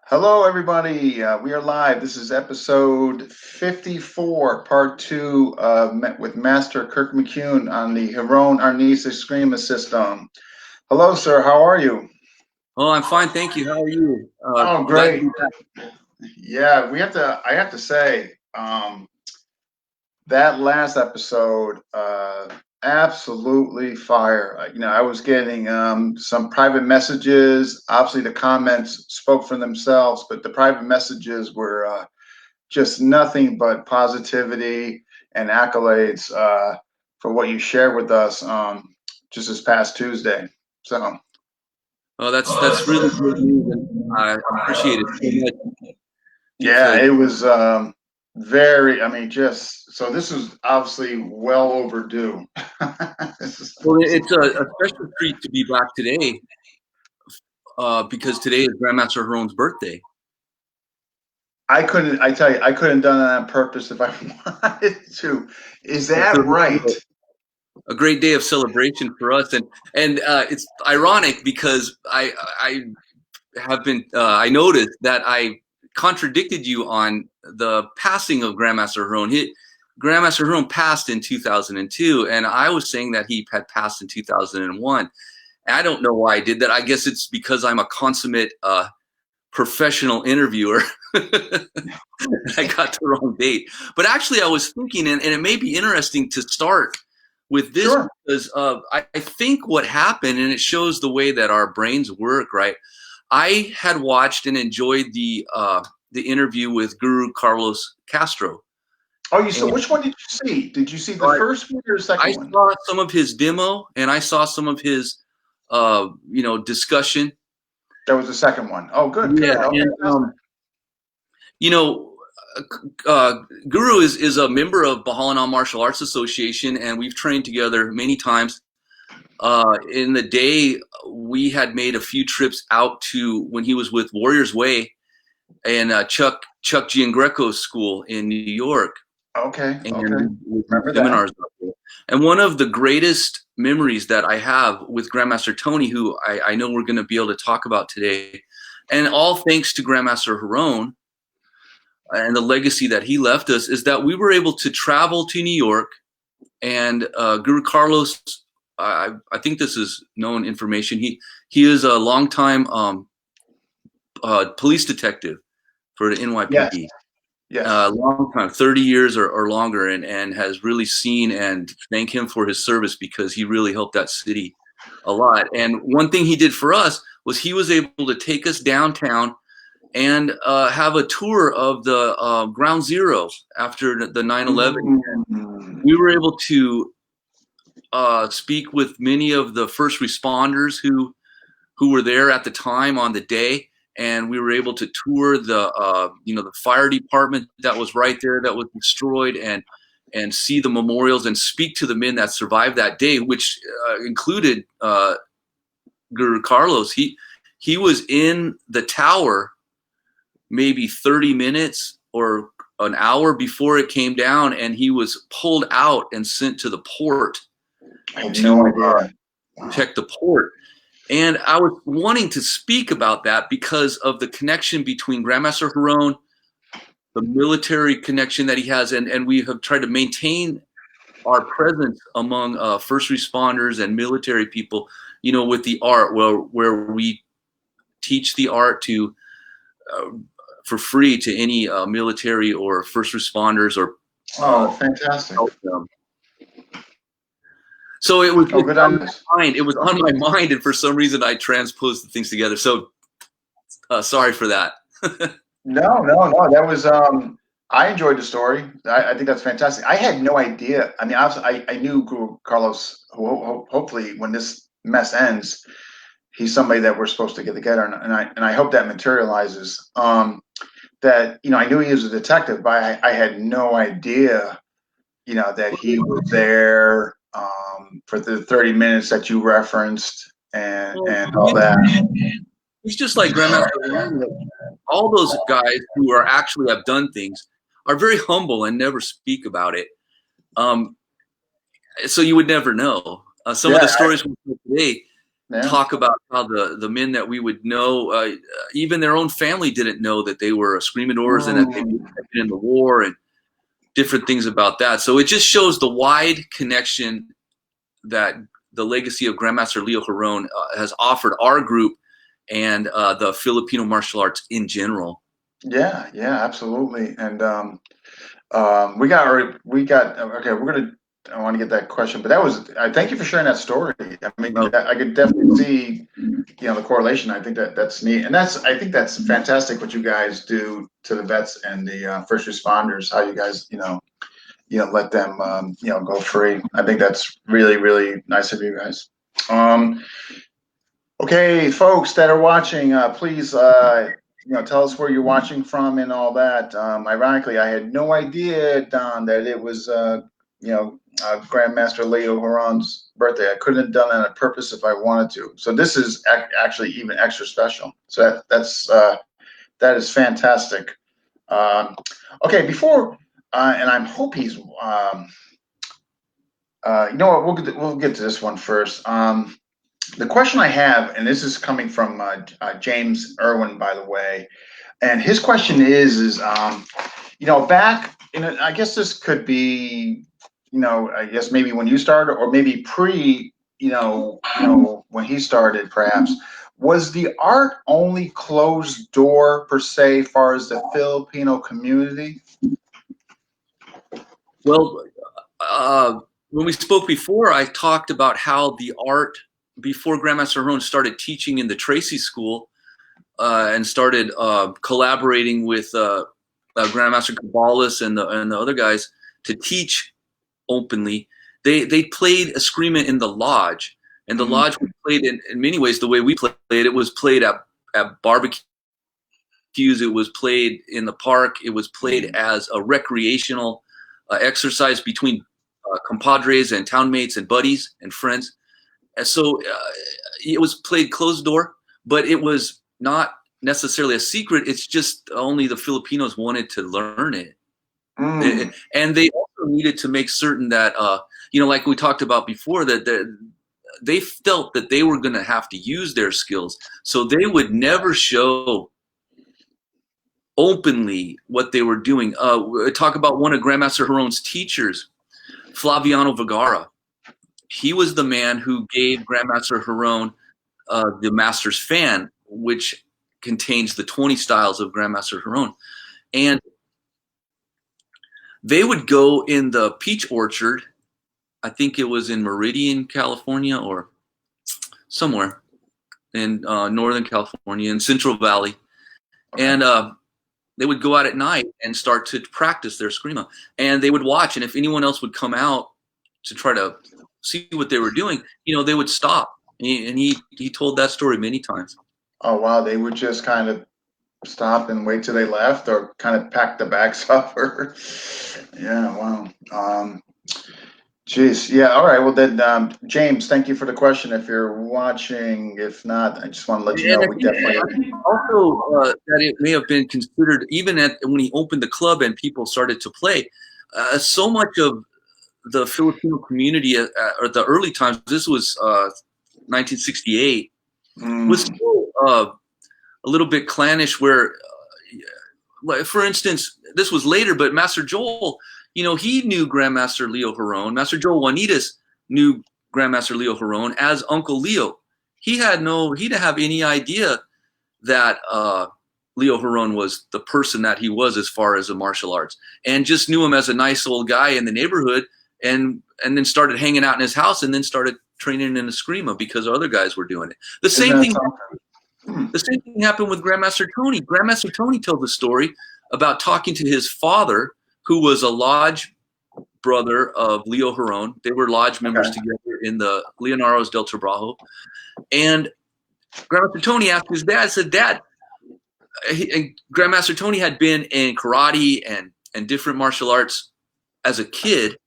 Hello, everybody. We are live. This is episode 54, part two with Master Kirk McCune on the Heron Arnesis Screamer system. Hello, sir. How are you? Oh, I'm fine, thank you. How are you? Oh, Glad to great. be back. Yeah, I have to say, that last episode, absolutely fire. I was getting some private messages. Obviously, the comments spoke for themselves, but the private messages were just nothing but positivity and accolades for what you shared with us just this past Tuesday. So, Oh, that's really great news, and I appreciate it so much yeah, because it was very, just so this is obviously well overdue. This is well, it's a special treat to be back today because today is Grandmaster Harone's birthday. I tell you, I couldn't have done it on purpose if I wanted to. Is So that this is right? a great day of celebration for us, and it's ironic because I have been I noticed that I contradicted you on the passing of Grandmaster Harone. Grandmaster Harone passed in 2002, and I was saying that he had passed in 2001. And I don't know why I did that. I guess it's because I'm a consummate professional interviewer. I got the wrong date. But actually, I was thinking, and it may be interesting to start with this Sure. because I think what happened, and it shows the way that our brains work, right? I had watched and enjoyed the interview with Guru Carlos Castro. Oh, you saw And which one did you see? Did you see the I, first one or the I second one? saw some of his demo, and I saw some of his discussion. That was the second one. Oh, good, Yeah, good. Okay, and you know, Guru is a member of Baha'u'llah Martial Arts Association, and we've trained together many times. In the day, we had made a few trips out to when he was with Warriors Way and Chuck Giangreco's school in New York, okay, okay. and we did Remember that? seminars up there. And one of the greatest memories that I have with Grandmaster Tony, who I know we're going to be able to talk about today, and all thanks to Grandmaster Harone and the legacy that he left us, is that we were able to travel to New York, and Guru Carlos, I think this is known information. He is a longtime police detective for the NYPD. Yes. Long time, 30 years or longer, and has really seen and thank him for his service because he really helped that city a lot. And one thing he did for us was he was able to take us downtown and have a tour of the Ground Zero after the 9/11. Mm. We were able to speak with many of the first responders who were there at the time on the day, and we were able to tour the fire department that was right there that was destroyed, and see the memorials and speak to the men that survived that day, which included Guru Carlos. He was in the tower maybe 30 minutes or an hour before it came down, and he was pulled out and sent to the port I had to no idea. protect the port. And I was wanting to speak about that because of the connection between Grandmaster Harone, the military connection that he has, and we have tried to maintain our presence among first responders and military people, with the art, where we teach the art to for free to any military or first responders or fantastic. help them. So it was good on this. It was on my mind, and for some reason I transposed the things together. So sorry for that. No. That was I enjoyed the story. I think that's fantastic. I had no idea. I mean, obviously, I knew Guru Carlos. Hopefully, when this mess ends, he's somebody that we're supposed to get together, and I hope that materializes. That I knew he was a detective, but I had no idea, that he was there for the 30 minutes that you referenced and all that. He's just like Grandmaster Harone. All those guys who are actually have done things are very humble and never speak about it. So you would never know. Some of the stories from today, Yeah. talk about how the men that we would know, even their own family didn't know that they were escrimadores and that they'd been in the war and different things about that. So it just shows the wide connection that the legacy of Grandmaster Leo Huron has offered our group and the Filipino martial arts in general. Yeah, yeah, absolutely. And okay. I want to get that question, but that was. I thank you for sharing that story. I mean, I could definitely see, the correlation. I think that's neat, and I think that's fantastic what you guys do to the vets and the first responders. How you guys, let them, go free. I think that's really, really nice of you guys. Okay, folks that are watching, please, tell us where you're watching from and all that. Ironically, I had no idea, Don, that it was, Grandmaster Leo Huron's birthday. I couldn't have done it on purpose if I wanted to. So this is actually even extra special. So that is fantastic. Okay, before, and I hope he's, you know what, we'll get to this one first. The question I have, and this is coming from James Irwin, by the way, and his question is, back in, I guess this could be, I guess maybe when you started, or maybe pre, when he started, perhaps. Was the art only closed door per se, as far as the Filipino community? Well, when we spoke before, I talked about how the art, before Grandmaster Huron started teaching in the Tracy School and started collaborating with Grandmaster Caballas and the other guys to teach openly, they played eskrima in the lodge. And the lodge we played in many ways the way we played it. It was played at barbecues. It was played in the park. It was played as a recreational exercise between compadres and townmates and buddies and friends. And so it was played closed door, but it was not necessarily a secret. It's just only the Filipinos wanted to learn it. And they also needed to make certain that, like we talked about before, that they felt that they were going to have to use their skills. So they would never show openly what they were doing. Talk about one of Grandmaster Huron's teachers, Flaviano Vergara. He was the man who gave Grandmaster Huron the Master's Fan, which contains the 20 styles of Grandmaster Huron. And they would go in the peach orchard. I think it was in Meridian, California, or somewhere in Northern California, in Central Valley. And they would go out at night and start to practice their eskrima. And they would watch. And if anyone else would come out to try to see what they were doing, they would stop. And he told that story many times. Oh, wow. They would just kind of stop and wait till they left, or kind of pack the bags up. Yeah, wow. Geez. Yeah. All right. Well, then, James, thank you for the question. If you're watching, if not, I just want to let you know we definitely. Also, that it may have been considered, even when he opened the club and people started to play, so much of the Filipino community or the early times, this was 1968, was still a little bit clannish, where, for instance, this was later, but Master Joel, he knew Grandmaster Leo Huron. Master Joel Juanitas knew Grandmaster Leo Huron as Uncle Leo. He didn't have any idea that Leo Huron was the person that he was as far as the martial arts, and just knew him as a nice old guy in the neighborhood, and then started hanging out in his house, and then started training in eskrima because other guys were doing it. The same thing happened with Grandmaster Tony. Grandmaster Tony tells a story about talking to his father, who was a lodge brother of Leo Huron. They were lodge members together in the Leonaros del Trabajo. And Grandmaster Tony asked his dad, said, "Dad," Grandmaster Tony had been in karate and different martial arts as a kid.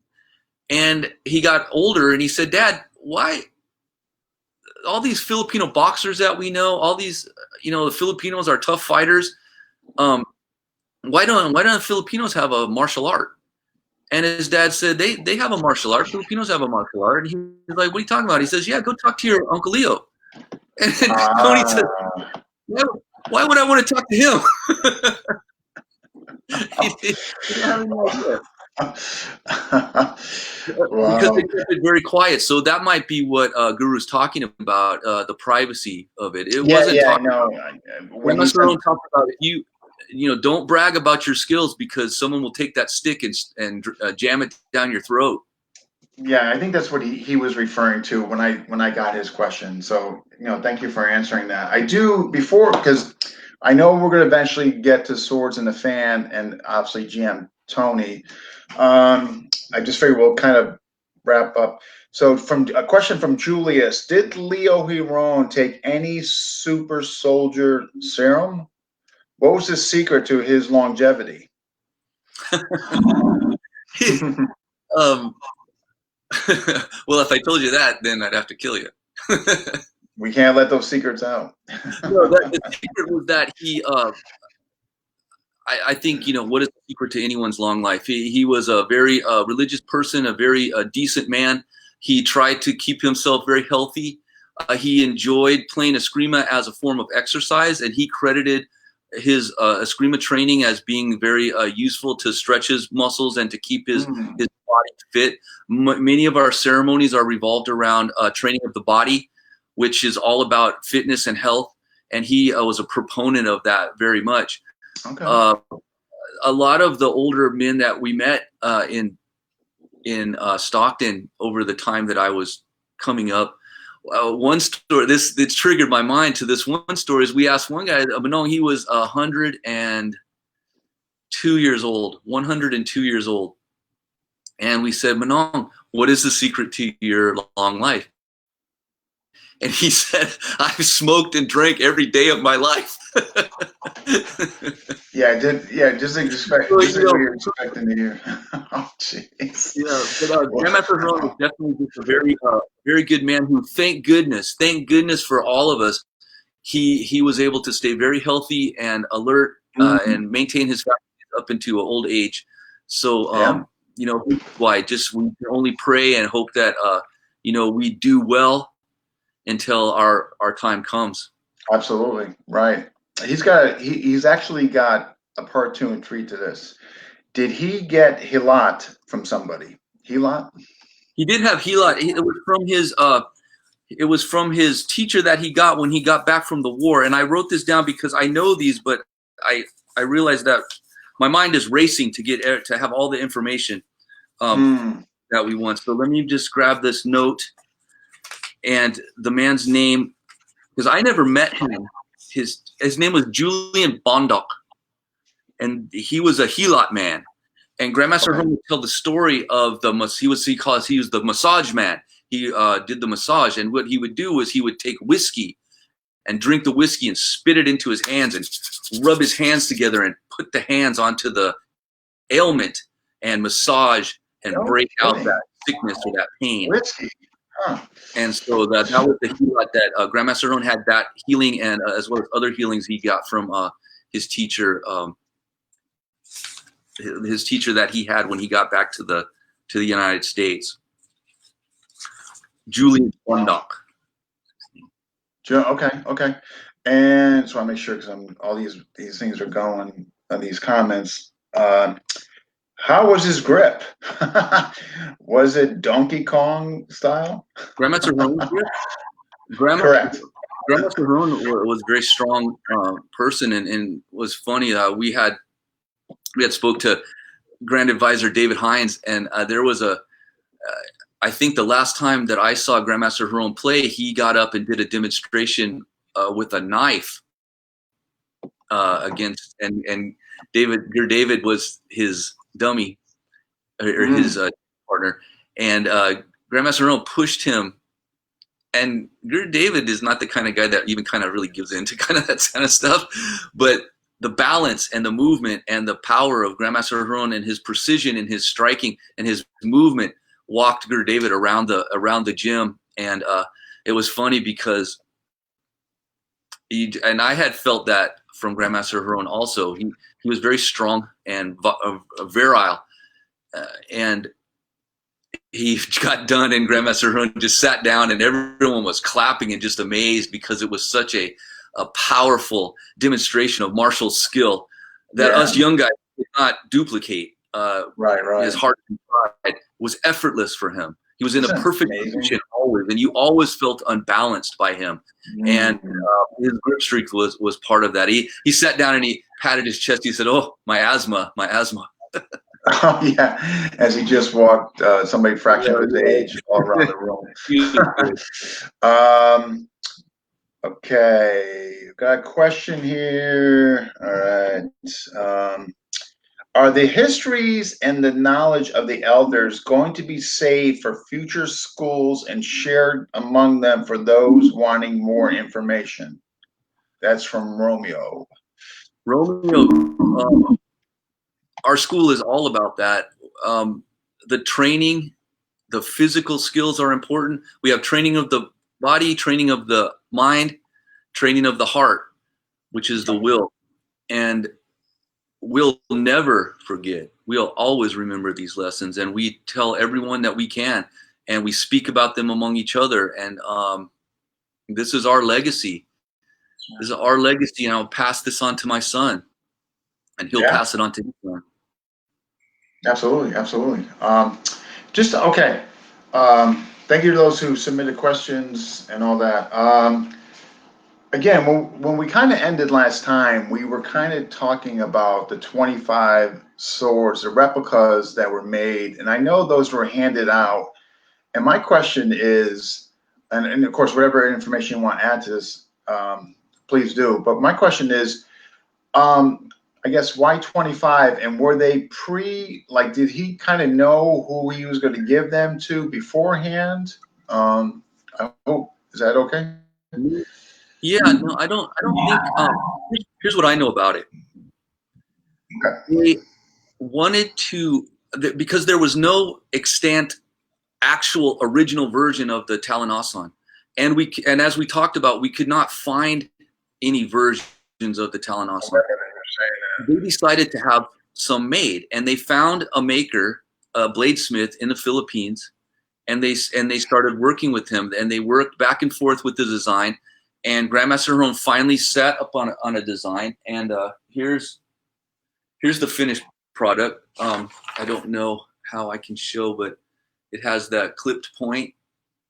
And he got older, and he said, "Dad, why all these Filipino boxers that we know, all these, the Filipinos are tough fighters. Why don't Filipinos have a martial art?" And his dad said, they have a martial art. Filipinos have a martial art. And he was like, "What are you talking about?" He says, "Yeah, go talk to your Uncle Leo." And Tony said, why would I want to talk to him? he didn't have any idea. Because they kept it very quiet. So that might be what Guru's talking about, the privacy of it. It wasn't talking about. When Master Rowan talked about it, you don't brag about your skills because someone will take that stick and jam it down your throat. Yeah, I think that's what he was referring to when I got his question. So, thank you for answering that. I do because I know we're going to eventually get to Swords in the Fan and obviously GM Tony. I just figured we'll kind of wrap up. So, from a question from Julius, did Leo Huron take any super soldier serum? What was the secret to his longevity? Well, if I told you that, then I'd have to kill you. We can't let those secrets out. No, the secret was that he. I think what is the secret to anyone's long life? He was a very religious person, a very decent man. He tried to keep himself very healthy. He enjoyed playing eskrima as a form of exercise, and he credited his eskrima training as being very useful to stretch his muscles and to keep his body fit. Many of our ceremonies are revolved around training of the body, which is all about fitness and health, and he was a proponent of that very much. Okay. A lot of the older men that we met in Stockton over the time that I was coming up, one story this triggered my mind to this one story is we asked one guy, he was 102 years old, and we said, Manong, what is the secret to your long life? And he said, I've smoked and drank every day of my life. Yeah, just expect what you're expecting to hear. Oh, jeez. Yeah, but Grandmaster Huron was definitely just a very, very good man who, thank goodness for all of us, he was able to stay very healthy and alert and maintain his faculties up into old age. So, why just we can only pray and hope that we do well until our time comes. Absolutely right. He's actually got a part 2 and 3 to this. Did he get hilat from somebody? Hilat? He did have hilat. It was from his teacher that he got when he got back from the war. And I wrote this down because I know these, but I realized that my mind is racing to have all the information that we want. So let me just grab this note and the man's name, because I never met him. His name was Julian Bondok, and he was a hilat man. And Grandmaster Huron would tell the story of he was the massage man. He did the massage, and what he would do was he would take whiskey and drink the whiskey and spit it into his hands and rub his hands together and put the hands onto the ailment and massage and break out that sickness or that pain. Whiskey. Huh. And so that was the hilat that Grandmaster Huron had, that healing, and as well as other healings he got from his teacher. His teacher that he had when he got back to the United States. Julian Bondok. Okay. And so I make sure, because all these things are going on these comments. How was his grip? Was it Donkey Kong style? Grandmaster Huron's grip? Correct. Grandmaster Huron was a very strong person, and was funny. We had spoke to Grand Advisor David Hines, and there was I think the last time that I saw Grandmaster Huron play, he got up and did a demonstration with a knife against, and David was his dummy or his partner, and Grandmaster Huron pushed him. And David is not the kind of guy that even kind of really gives into kind of that kind of stuff, but the balance and the movement and the power of Grandmaster Huron and his precision and his striking and his movement walked David around the gym. And it was funny because and I had felt that from Grandmaster Huron also. He was very strong and virile, and he got done, and Grandmaster Huron just sat down, and everyone was clapping and just amazed because it was such a powerful demonstration of martial skill that us young guys could not duplicate. His heart and pride was effortless for him. He was in a perfect position always, and you always felt unbalanced by him. And his grip streak was part of that. He sat down and he patted his chest. He said, "Oh, my asthma, my asthma." Oh yeah, as he just walked somebody fraction of his age all around the room. Okay, got a question here. All right. Are the histories and the knowledge of the elders going to be saved for future schools and shared among them for those wanting more information? That's from Romeo. Our school is all about that. The training, the physical skills are important. We have training of the body, training of the mind, training of the heart, which is the will. And we'll never forget. We'll always remember these lessons, and we tell everyone that we can, and we speak about them among each other. And this is our legacy. This is our legacy, and I'll pass this on to my son, and he'll pass it on to his son. Absolutely, absolutely. Okay. Thank you to those who submitted questions and all that. Again, when we kind of ended last time, we were kind of talking about the 25 swords, the replicas that were made, and I know those were handed out. And my question is, and of course, whatever information you want to add to this, please do. But my question is, I guess, why 25? And were they did he kind of know who he was going to give them to beforehand? I hope, is that okay? Yeah, no, I don't think, here's what I know about it. Okay. They wanted to, because there was no extant actual original version of the Talon Aslan. And as we talked about, we could not find any versions of the Talon Aslan. They decided to have some made, and they found a maker, a bladesmith in the Philippines, and they started working with him, and they worked back and forth with the design. And Grandmaster Huron finally sat up on a design, and here's the finished product. I don't know how I can show, but it has that clipped point,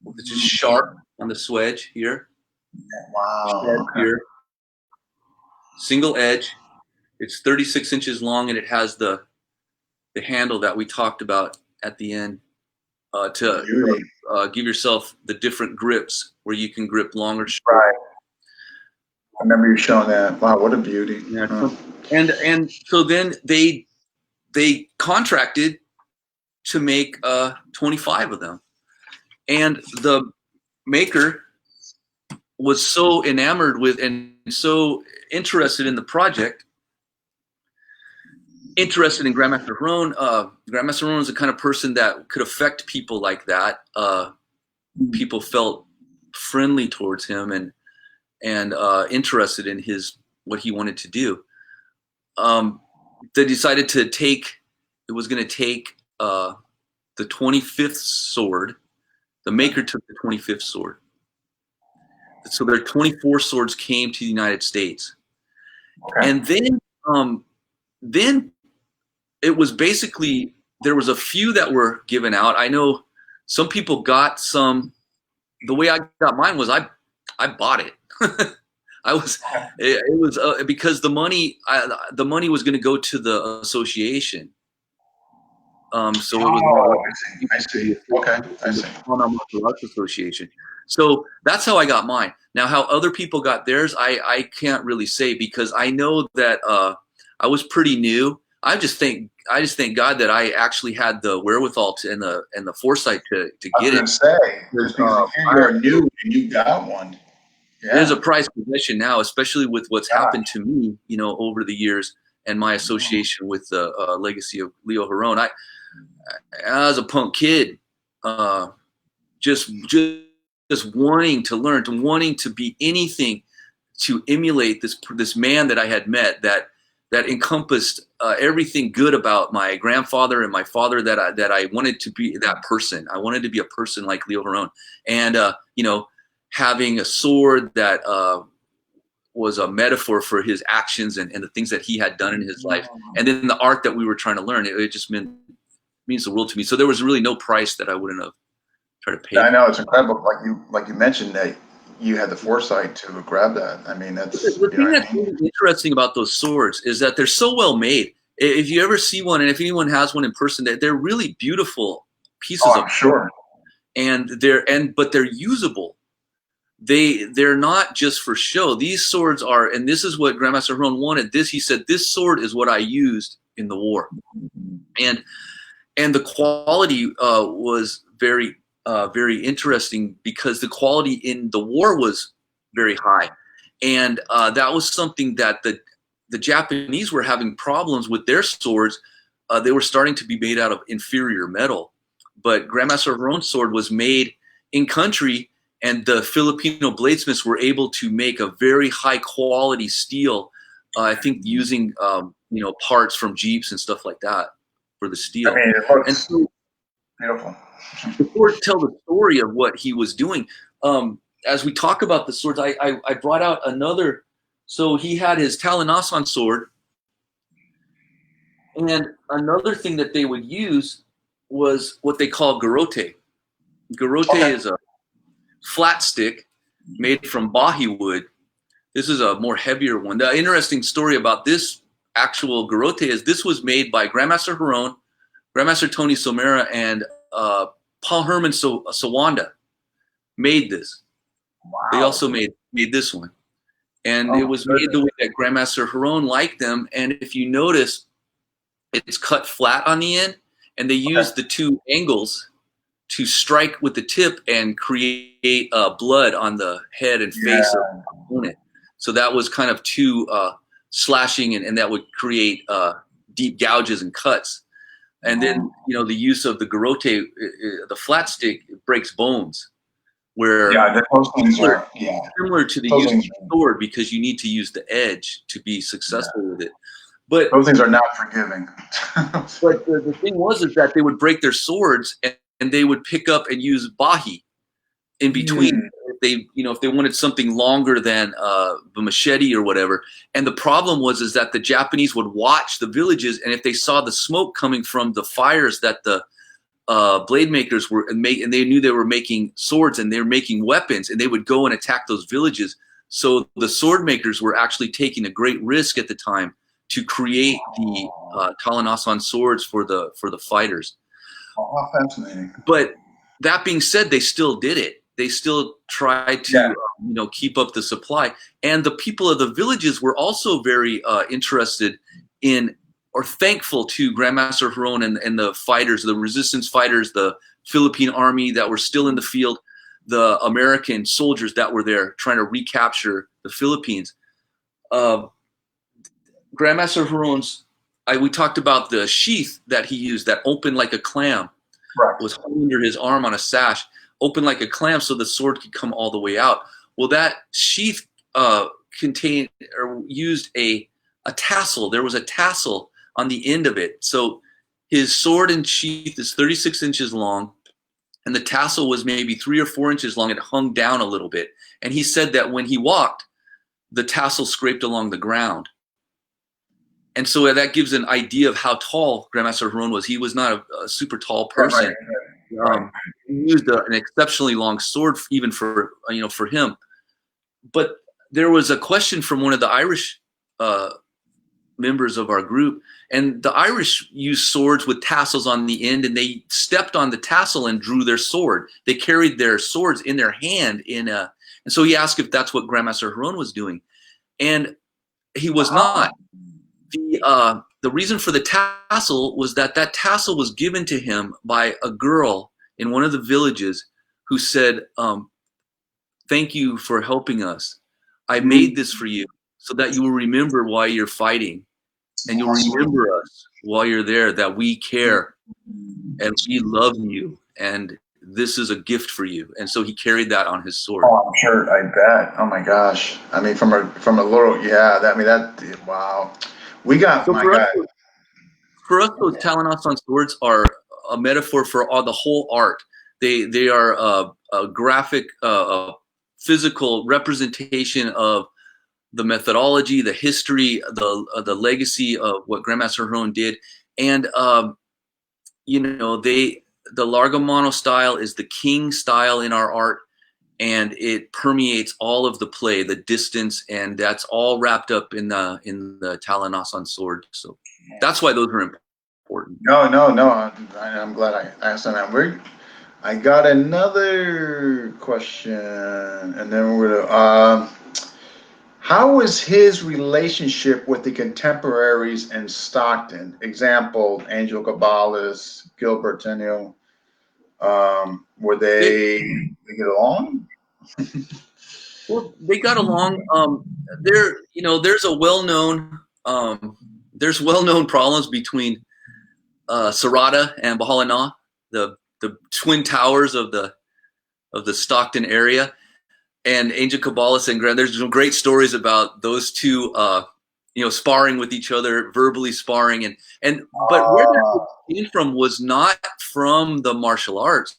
which is sharp on the swedge here. Wow. Sharp here. Single edge. It's 36 inches long, and it has the handle that we talked about at the end to give yourself the different grips where you can grip longer. Right. I remember you showing that. Wow, what a beauty. Yeah. And so then they contracted to make 25 of them. And the maker was so enamored with and so interested in the project, interested in Grandmaster Huron. Grandmaster Huron was the kind of person that could affect people like that. People felt friendly towards him and interested in what he wanted to do. They decided to take the 25th sword. The maker took the 25th sword. So their 24 swords came to the United States. Okay. And then it was basically, there was a few that were given out. I know some people got some. The way I got mine was I bought it. It was because the money was going to go to the association. So it was. I see. Okay, I see. Martial Arts Association. So that's how I got mine. Now, how other people got theirs, I can't really say, because I know that I was pretty new. I just thank God that I actually had the wherewithal and the foresight to get it. You're new and you got one. Yeah. It is a prized possession now, especially with what's happened to me, over the years and my association with the legacy of Leo Huron. I was a punk kid, just wanting to learn, wanting to be anything to emulate this man that I had met, that that encompassed everything good about my grandfather and my father, that I wanted to be that person. I wanted to be a person like Leo Huron, and you know, having a sword that was a metaphor for his actions and the things that he had done in his life, and then the art that we were trying to learn. It just means the world to me. So there was really no price that I wouldn't have tried to pay. I know, it's incredible. Like you mentioned that you had the foresight to grab that. I mean, that's, The you know thing what that's I mean? really interesting about those swords is that they're so well made. If you ever see one, and if anyone has one in person, they're really beautiful Oh, pieces of, I'm sure. and but they're usable. They're not just for show. These swords are, and this is what Grandmaster Huron wanted. He said, this sword is what I used in the war, and the quality was very interesting, because the quality in the war was very high, and that was something that the Japanese were having problems with their swords. They were starting to be made out of inferior metal, but Grandmaster Huron's sword was made in country, and the Filipino bladesmiths were able to make a very high quality steel. I think using parts from Jeeps and stuff like that for the I steel. mean, it And looks so beautiful. before I tell the story of what he was doing, as we talk about the swords, I brought out another. So he had his Talanasan sword, and another thing that they would use was what they call garrote. Garrote Okay. is a flat stick made from bahi wood. This is a more heavier one. The interesting story about this actual garrote is this was made by Grandmaster Huron, Grandmaster Tony Somera, and Paul Herman Sawanda made this. They Wow. also made this one, and Oh it my was made the goodness. way that Grandmaster Huron liked them. And if you notice, it's cut flat on the end, and they Okay. use the two angles to strike with the tip and create blood on the head and face of Yeah. the opponent. So that was kind of two slashing, and that would create deep gouges and cuts. And then the use of the garrote, the flat stick, it breaks bones. Where Yeah, those things are, yeah, similar to the those use of things, the sword, because you need to use the edge to be yeah, successful with it. But those things are not forgiving. the thing was is that they would break their swords, and they would pick up and use bahi in between. Hmm. If they wanted something longer than the machete or whatever. And the problem was is that the Japanese would watch the villages, and if they saw the smoke coming from the fires that the blade makers were and they knew they were making swords and they were making weapons, and they would go and attack those villages. So the sword makers were actually taking a great risk at the time to create the Talanasan swords for the fighters. Oh, how fascinating. But that being said, they still did it. They still tried Yeah. to keep up the supply, and the people of the villages were also very interested in or thankful to Grandmaster Huron and the fighters, the resistance fighters, the Philippine army that were still in the field, the American soldiers that were there trying to recapture the Philippines. Grandmaster Huron's, we talked about the sheath that he used that opened like a clam, Right. was hung under his arm on a sash, open like a clam so the sword could come all the way out. Well, that sheath contained or used a tassel. There was a tassel on the end of it. So his sword and sheath is 36 inches long, and the tassel was maybe 3 or 4 inches long. It hung down a little bit. And he said that when he walked, the tassel scraped along the ground. And so that gives an idea of how tall Grandmaster Huron was. He was not a super tall person. Right. He used an exceptionally long sword, even for him. But there was a question from one of the Irish members of our group, and the Irish used swords with tassels on the end, and they stepped on the tassel and drew their sword. They carried their swords in their hand and so he asked if that's what Grandmaster Huron was doing, and he was not. The reason for the tassel was that tassel was given to him by a girl in one of the villages who said, thank you for helping us. I made this for you so that you will remember why you're fighting, and you'll remember us while you're there, that we care and we love you, and this is a gift for you. And so he carried that on his sword. Oh, I'm sure. I bet. Oh my gosh. I mean, from a little, yeah. Wow. We got So my guy. for us, those Talanoss swords are a metaphor for all the whole art. They are a graphic, physical representation of the methodology, the history, the legacy of what Grandmaster Harone did, and the Largomano style is the king style in our art, and it permeates all of the play, the distance, and that's all wrapped up in the Talanoss sword. So that's why those are important. No. I'm glad I asked on that. I got another question, and then we're gonna. How was his relationship with the contemporaries in Stockton? Example: Angel Caballas, Gilbert Tenniel. Were they get along? Well, they got along. There's a there's well-known problems between Sarada and Bahalana, the twin towers of the Stockton area, and Angel Caballas and Grant. There's some great stories about those two, sparring with each other, verbally sparring, but where that came from was not from the martial arts.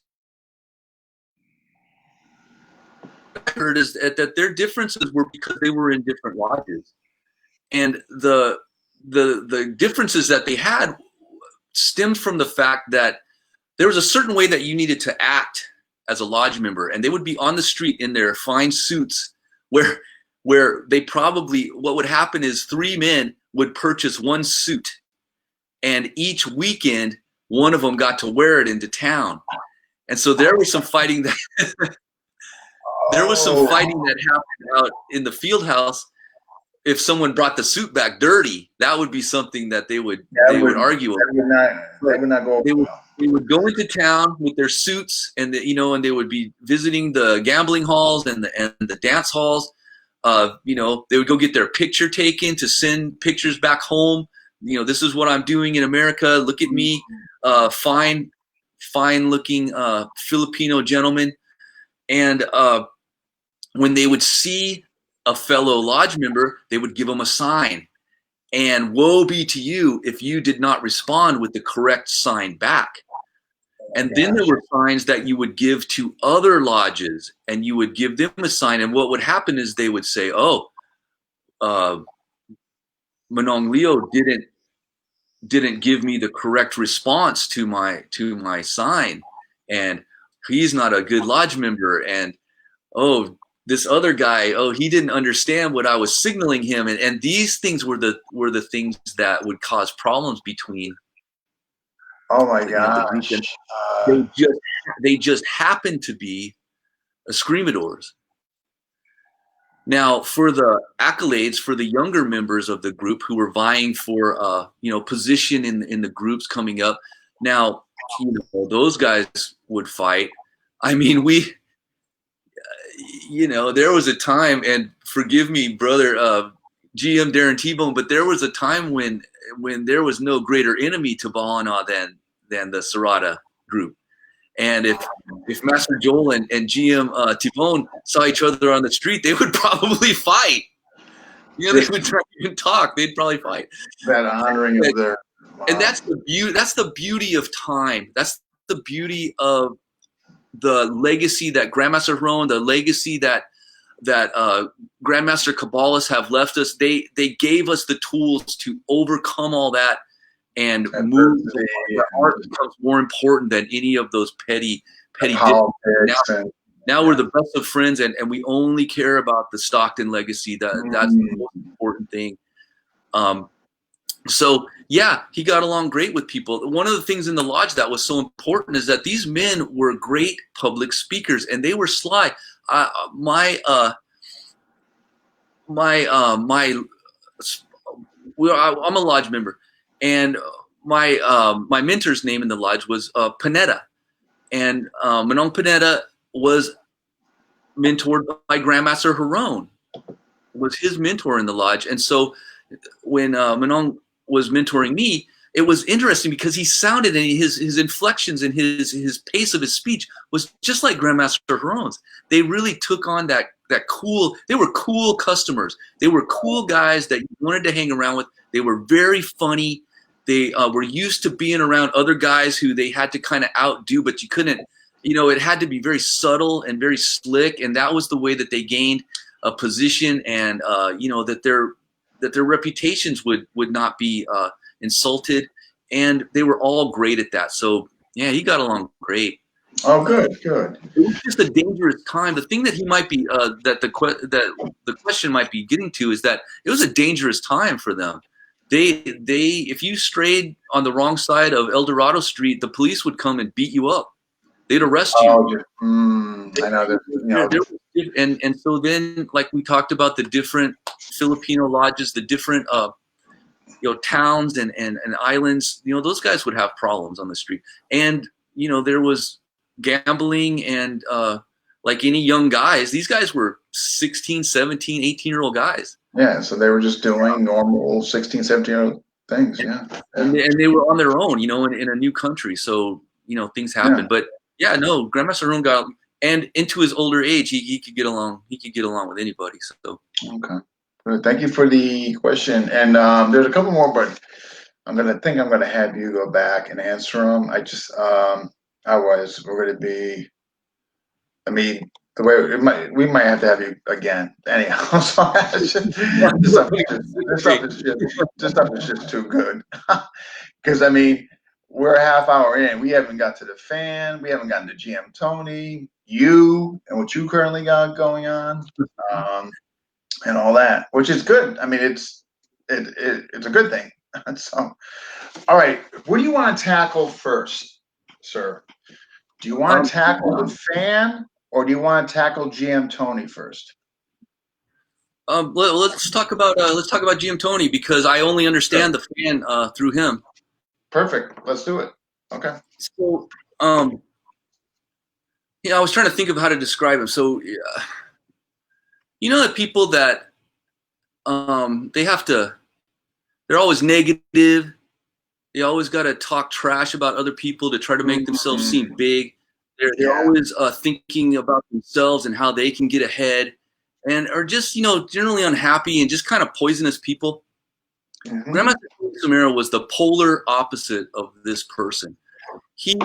What I heard is that their differences were because they were in different lodges, and the differences that they had stemmed from the fact that there was a certain way that you needed to act as a lodge member, and they would be on the street in their fine suits where they probably, what would happen is 3 men would purchase one suit, and each weekend one of them got to wear it into town. And so there was some fighting that happened out in the field house. If someone brought the suit back dirty, that would be something that they would argue over. That would not go over. They would go into town with their suits, and they would be visiting the gambling halls and the dance halls. They would go get their picture taken to send pictures back home. This is what I'm doing in America. Look at me, fine looking Filipino gentleman. And when they would see a fellow lodge member, they would give them a sign. And woe be to you if you did not respond with the correct sign back. And then there were signs that you would give to other lodges, and you would give them a sign. And what would happen is they would say, "Oh, Manong Leo didn't give me the correct response to my sign, and he's not a good lodge member. And oh, this other guy, he didn't understand what I was signaling him." And these things were the things that would cause problems between. Oh my gosh! They just happened to be escrimadors. Now, for the accolades for the younger members of the group who were vying for position in the groups coming up, now those guys would fight. I mean, there was a time, and forgive me, brother, GM Darren T-Bone, but there was a time when there was no greater enemy to Bahana than the Sarada group. And if Master Joel and GM T-Bone saw each other on the street, they would probably fight. They would try to even talk. They'd probably fight. That honoring of their. Wow. And that's the beauty of time. That's the beauty of the legacy that Grandmaster Harone, the legacy that Grandmaster Caballas have left us. They gave us the tools to overcome all that and move. Art becomes more important than any of those petty now we're the best of friends, and we only care about the Stockton legacy. That's the most important thing. So yeah, he got along great with people. One of the things in the lodge that was so important is that these men were great public speakers, and they were sly. I'm a lodge member, and my mentor's name in the lodge was Panetta, and Manong Panetta was mentored by Grandmaster Harone, was his mentor in the lodge. And so when Manong was mentoring me, it was interesting because he sounded, and his inflections and his pace of his speech was just like Grandmaster Harone's. They really took on that they were cool customers. They were cool guys that you wanted to hang around with. They were very funny. They were used to being around other guys who they had to kind of outdo, but you couldn't, it had to be very subtle and very slick. And that was the way that they gained a position, and, that their reputations would not be insulted. And they were all great at that. So yeah, he got along great. Oh, good. It was just a dangerous time. The thing that he might be that the question might be getting to is that it was a dangerous time for them. They if you strayed on the wrong side of El Dorado Street, the police would come and beat you up. They'd arrest you. I know that. And so then, like we talked about, the different Filipino lodges, the different towns and islands, those guys would have problems on the street. And there was gambling, and like any young guys, these guys were 16, 17, 18-year-old guys. Yeah, so they were just doing normal 16, 17-year-old things. Yeah. And they were on their own, in a new country. So, things happen. Yeah. But yeah, no, Grandmaster Harun got, and into his older age, he could get along. He could get along with anybody. So okay. Well, thank you for the question. And there's a couple more, but I'm gonna have you go back and answer them. Otherwise we're gonna be. I mean, the way we might have to have you again. Anyhow, so this stuff is just too good. Because I mean, we're a half hour in. We haven't got to the fan. We haven't gotten to GM Tony, you, and what you currently got going on, and all that, which is good. I mean, it's a good thing. So, all right, what do you want to tackle first, sir? Do you want to tackle the fan, or do you want to tackle GM Tony first? Let's talk about GM Tony, because I only understand the fan through him. Perfect. Let's do it. Okay. So, I was trying to think of how to describe him. So, the people that they're always negative. They always got to talk trash about other people to try to make themselves seem big. They're always thinking about themselves and how they can get ahead, and are just generally unhappy and just kind of poisonous people. Mm-hmm. Grandmaster Somera was the polar opposite of this person. He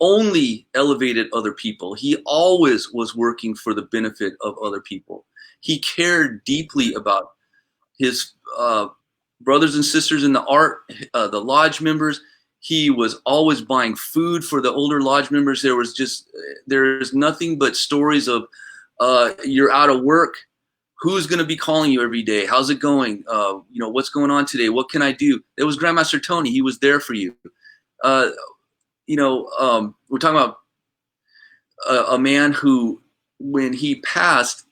only elevated other people. He always was working for the benefit of other people. He cared deeply about his brothers and sisters in the art, the lodge members. He was always buying food for the older lodge members. There's nothing but stories of you're out of work. Who's going to be calling you every day? How's it going? What's going on today? What can I do? It was Grandmaster Tony. He was there for you. We're talking about a man who, when he passed,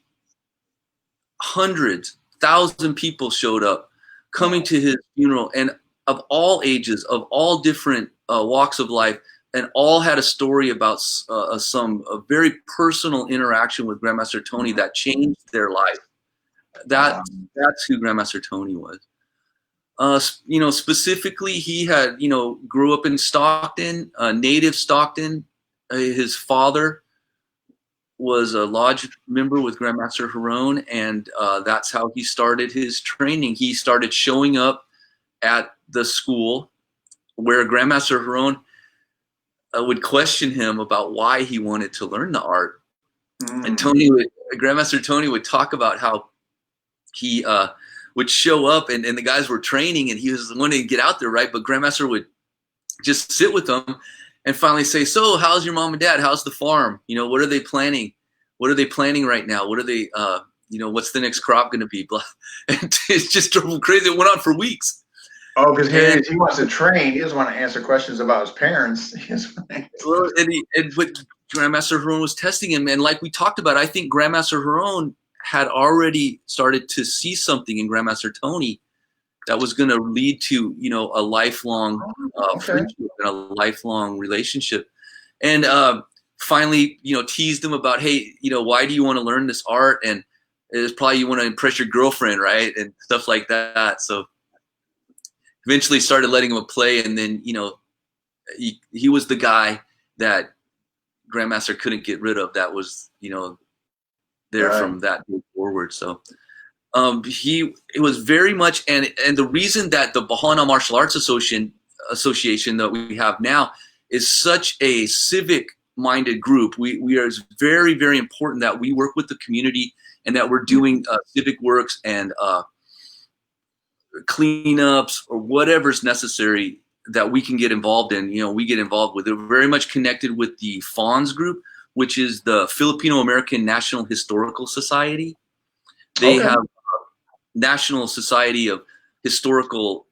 hundreds, 1,000 people showed up coming to his funeral, and of all ages, of all different walks of life, and all had a story about a very personal interaction with Grandmaster Tony that changed their life. That's who Grandmaster Tony was. Specifically, he had, grew up in Stockton, native Stockton. His father was a lodge member with Grandmaster Harun, and that's how he started his training. He started showing up at the school where Grandmaster Harun would question him about why he wanted to learn the art. And Grandmaster Tony would talk about how he would show up, and the guys were training, and he was wanting to get out there, right? But Grandmaster would just sit with them and finally say, "So, how's your mom and dad? How's the farm? What are they planning? What are they planning right now? What are they, what's the next crop going to be?" And it's just crazy. It went on for weeks. Oh, because he wants to train. He doesn't want to answer questions about his parents. Well, but Grandmaster Harun was testing him, and like we talked about, I think Grandmaster Harun had already started to see something in Grandmaster Tony that was going to lead to, a lifelong friendship and a lifelong relationship. And finally, teased him about, hey, why do you want to learn this art? And it's probably you want to impress your girlfriend, right? And stuff like that. So eventually started letting him play. And then, he was the guy that Grandmaster couldn't get rid of. That was, there Right. from that day forward. So it was very much, and the reason that the Bahana Martial Arts Association that we have now is such a civic minded group. We are, it's very, very important that we work with the community and that we're doing civic works and cleanups or whatever's necessary that we can get involved in. You know, we get involved with it. We're very much connected with the FONS group, which is the Filipino American National Historical Society. They have National Society of Historical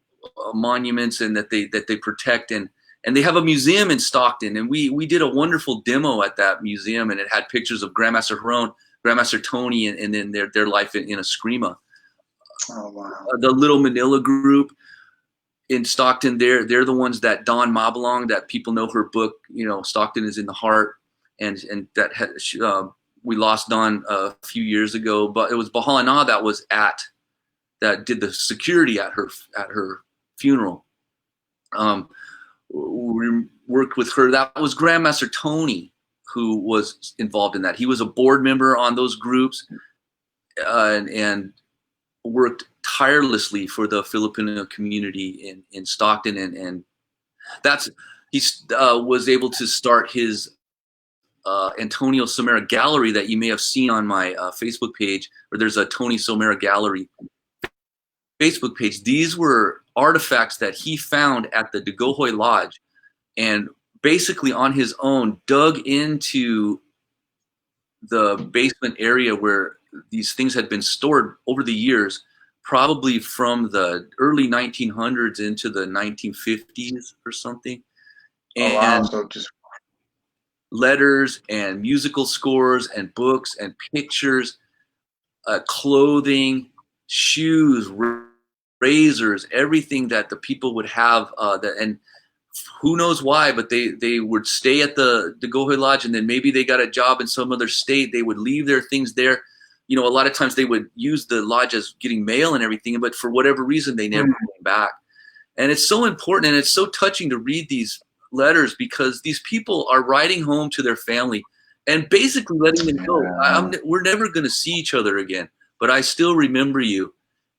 Monuments, and that they protect, and they have a museum in Stockton, and we did a wonderful demo at that museum, and it had pictures of Grandmaster Huron, Grandmaster Tony, and then their life in Eskrima. Oh wow! The Little Manila group in Stockton, they're the ones that Dawn Mabalong, that people know her book, you know, Stockton is in the Heart, and that we lost Dawn a few years ago, but it was Bahana that did the security at her funeral. We worked with her. That was Grandmaster Tony who was involved in that. He was a board member on those groups, and worked tirelessly for the Filipino community in Stockton, and that's he was able to start his Antonio Somera gallery that you may have seen on my Facebook page, or there's a Tony Somera gallery Facebook page. These were artifacts that he found at the Dagohoy Lodge, and basically on his own dug into the basement area where these things had been stored over the years, probably from the early 1900s into the 1950s or something. And oh wow! So just letters and musical scores and books and pictures, clothing, shoes, razors, everything that the people would have, and who knows why, but they would stay at the Dagohoy Lodge, and then maybe they got a job in some other state. They would leave their things there. You know, a lot of times they would use the lodge as getting mail and everything, but for whatever reason, they never came back. And it's so important, and it's so touching to read these letters, because these people are writing home to their family and basically letting them know, we're never going to see each other again, but I still remember you.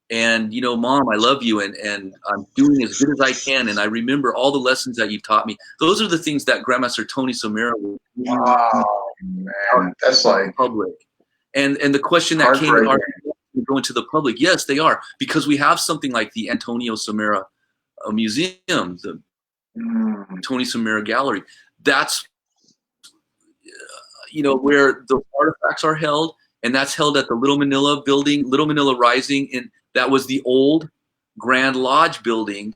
And, you know, Mom, I love you, and I'm doing as good as I can, and I remember all the lessons that you taught me. Those are the things that Grandmaster Tony Somera will man, that's like public. And the question that came in our going to the public, yes, they are, because we have something like the Antonio Somera Museum, the Tony Somera Gallery. That's you know, where the artifacts are held, and that's held at the Little Manila building, Little Manila Rising, and that was the old Grand Lodge building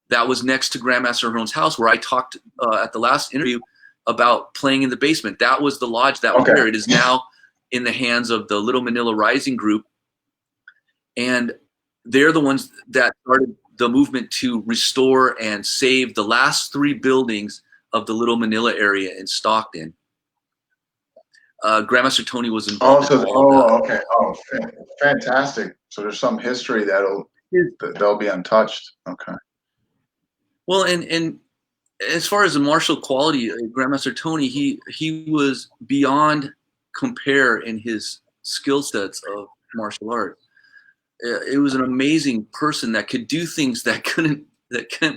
that was next to Grandmaster Huron's house, where I talked at the last interview about playing in the basement. That was the lodge that was there. It is now in the hands of the Little Manila Rising group, and they're the ones that started the movement to restore and save the last 3 buildings of the Little Manila area in Stockton. Grandmaster Tony was involved in all of that. Okay. Oh, fantastic. So there's some history that'll be untouched. Okay. Well, and as far as the martial quality, Grandmaster Tony, he was beyond compare in his skill sets of martial art. It was an amazing person that could do things that couldn't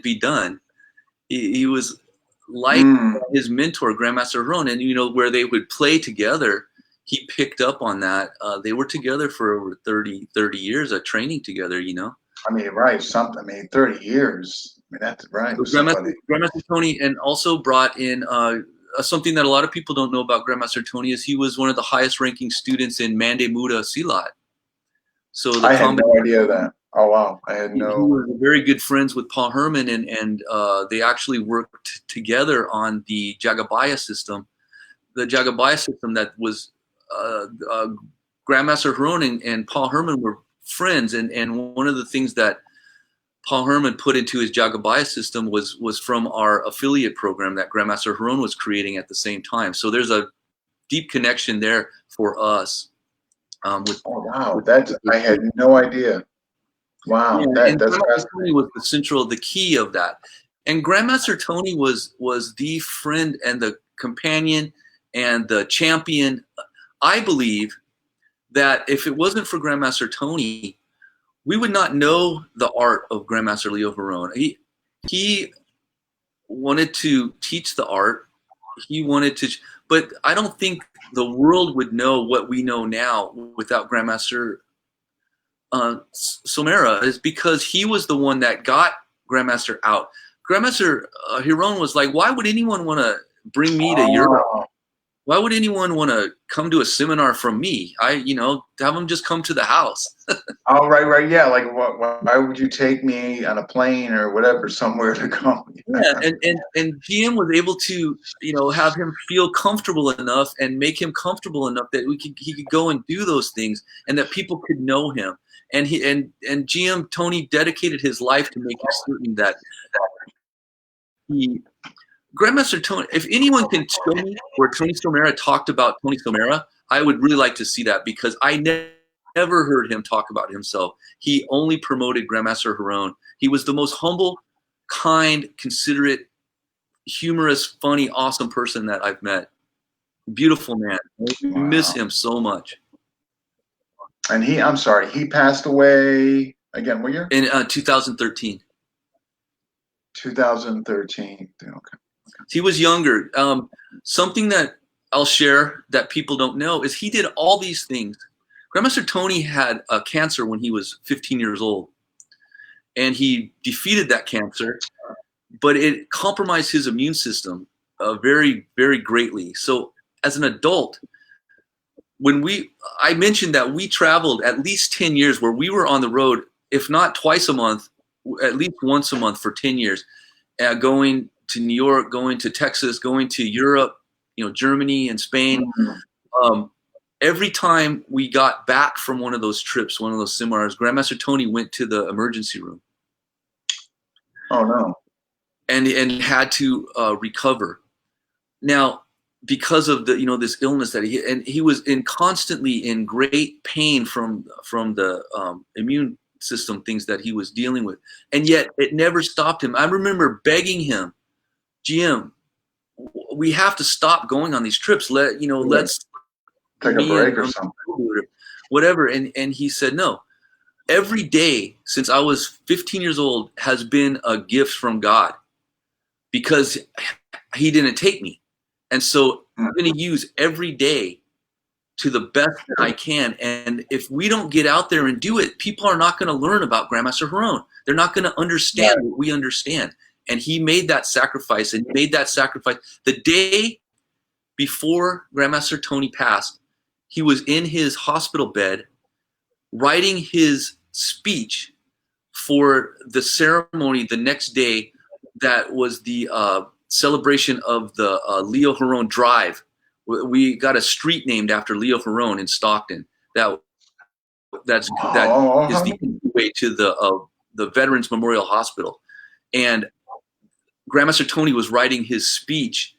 be done. He was like his mentor, Grandmaster Huron, and you know, where they would play together, he picked up on that. They were together for over 30 years of training together, you know. I mean, right, 30 years. I mean, that's right. So Grandmaster Tony, and also brought in something that a lot of people don't know about Grandmaster Tony, is he was one of the highest ranking students in Mande Muda Silat. So I had no idea that. Oh wow, I had no. He was very good friends with Paul Herman, and they actually worked together on the Jagabaya system. The Jagabaya system that was Grandmaster Huron and Paul Herman were friends, and one of the things that Paul Herman put into his Jagabaya system was from our affiliate program that Grandmaster Huron was creating at the same time. So there's a deep connection there for us. Oh wow, I had no idea. Wow, and Grandmaster Tony was the key of that. And Grandmaster Tony was the friend and the companion and the champion I believe that if it wasn't for Grandmaster Tony, we would not know the art of Grandmaster Leo Huron. He wanted to teach the art. He wanted to, but I don't think the world would know what we know now without Grandmaster Somera, is because he was the one that got Grandmaster out. Grandmaster Huron was like, why would anyone want to bring me to Europe? Why would anyone want to come to a seminar from me? Have them just come to the house. Oh, right. Yeah. Like, why would you take me on a plane or whatever somewhere to go? Yeah, and GM was able to, have him feel comfortable enough and make him comfortable enough that he could go and do those things, and that people could know him. And GM Tony dedicated his life to making certain that Grandmaster Tony, if anyone can show me where Tony Somera talked about Tony Somera, I would really like to see that, because I never heard him talk about himself. He only promoted Grandmaster Huron. He was the most humble, kind, considerate, humorous, funny, awesome person that I've met. Beautiful man. I miss him so much. And I'm sorry, he passed away again, what year? In 2013. 2013. Okay. He was younger. Something that I'll share that people don't know is he did all these things. Grandmaster Tony had cancer when he was 15 years old, and he defeated that cancer, but it compromised his immune system very, very greatly. So as an adult, I mentioned that we traveled at least 10 years where we were on the road, if not twice a month, at least once a month for 10 years, going to New York, going to Texas, going to Europe, Germany and Spain. Every time we got back from one of those trips, one of those seminars, Grandmaster Tony went to the emergency room. Oh, no. And had to recover. Now, because of this illness that he was constantly in great pain from the immune system things that he was dealing with, and yet it never stopped him. I remember begging him, GM, we have to stop going on these trips. Let's take a break or something, whatever. And he said, no. Every day since I was 15 years old has been a gift from God, because he didn't take me. And so I'm going to use every day to the best that I can. And if we don't get out there and do it, people are not going to learn about Grandmaster Huron. They're not going to understand what we understand. And he made that sacrifice, and made that sacrifice. The day before Grandmaster Tony passed, he was in his hospital bed writing his speech for the ceremony the next day. That was the celebration of the Leo Huron Drive. We got a street named after Leo Huron in Stockton. That is the way to the Veterans Memorial Hospital. And Grandmaster Tony was writing his speech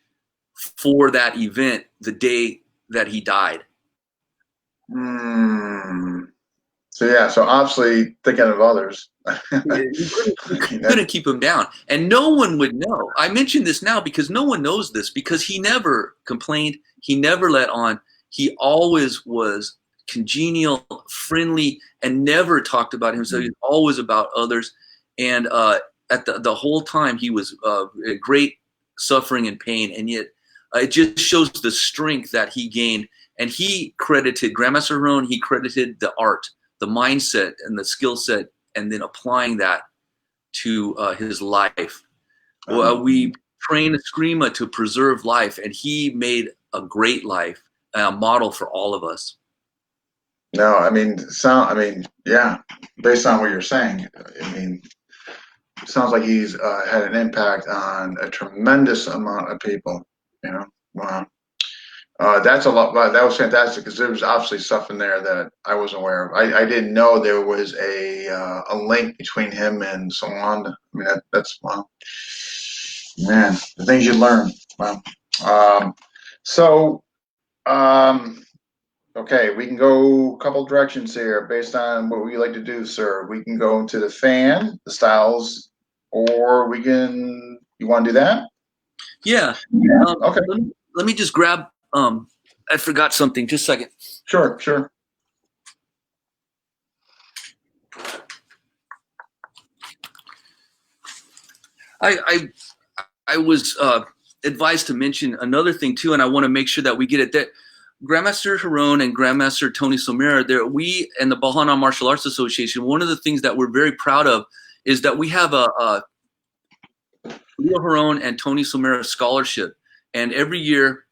for that event the day that he died. So obviously thinking of others. You couldn't keep him down, and no one would know. I mention this now because no one knows this, because he never complained. He never let on. He always was congenial, friendly, and never talked about himself. He was always about others. And at the whole time, he was great suffering and pain, and yet it just shows the strength that he gained. And he credited Grandmaster Huron. He credited the art, the mindset, and the skill set, and then applying that to his life. We train Eskrima to preserve life, and he made a great life, a model for all of us. No, yeah, based on what you're saying, sounds like he's had an impact on a tremendous amount of people, Wow. That's a lot. That was fantastic, because there was obviously stuff in there that I wasn't aware of. I didn't know there was a link between him and Solanda. That's wow, man. The things you learn. Wow. Okay, we can go a couple directions here based on what we like to do, sir. We can go into the fan, the styles, or we can. You want to do that? Yeah. Okay. Let me just grab I forgot something. Just a second. Sure. I was advised to mention another thing too, and I want to make sure that we get it. That Grandmaster Haron and Grandmaster Tony Somera, we and the Bahana Martial Arts Association, one of the things that we're very proud of is that we have a Leo Haron and Tony Somera scholarship, and every year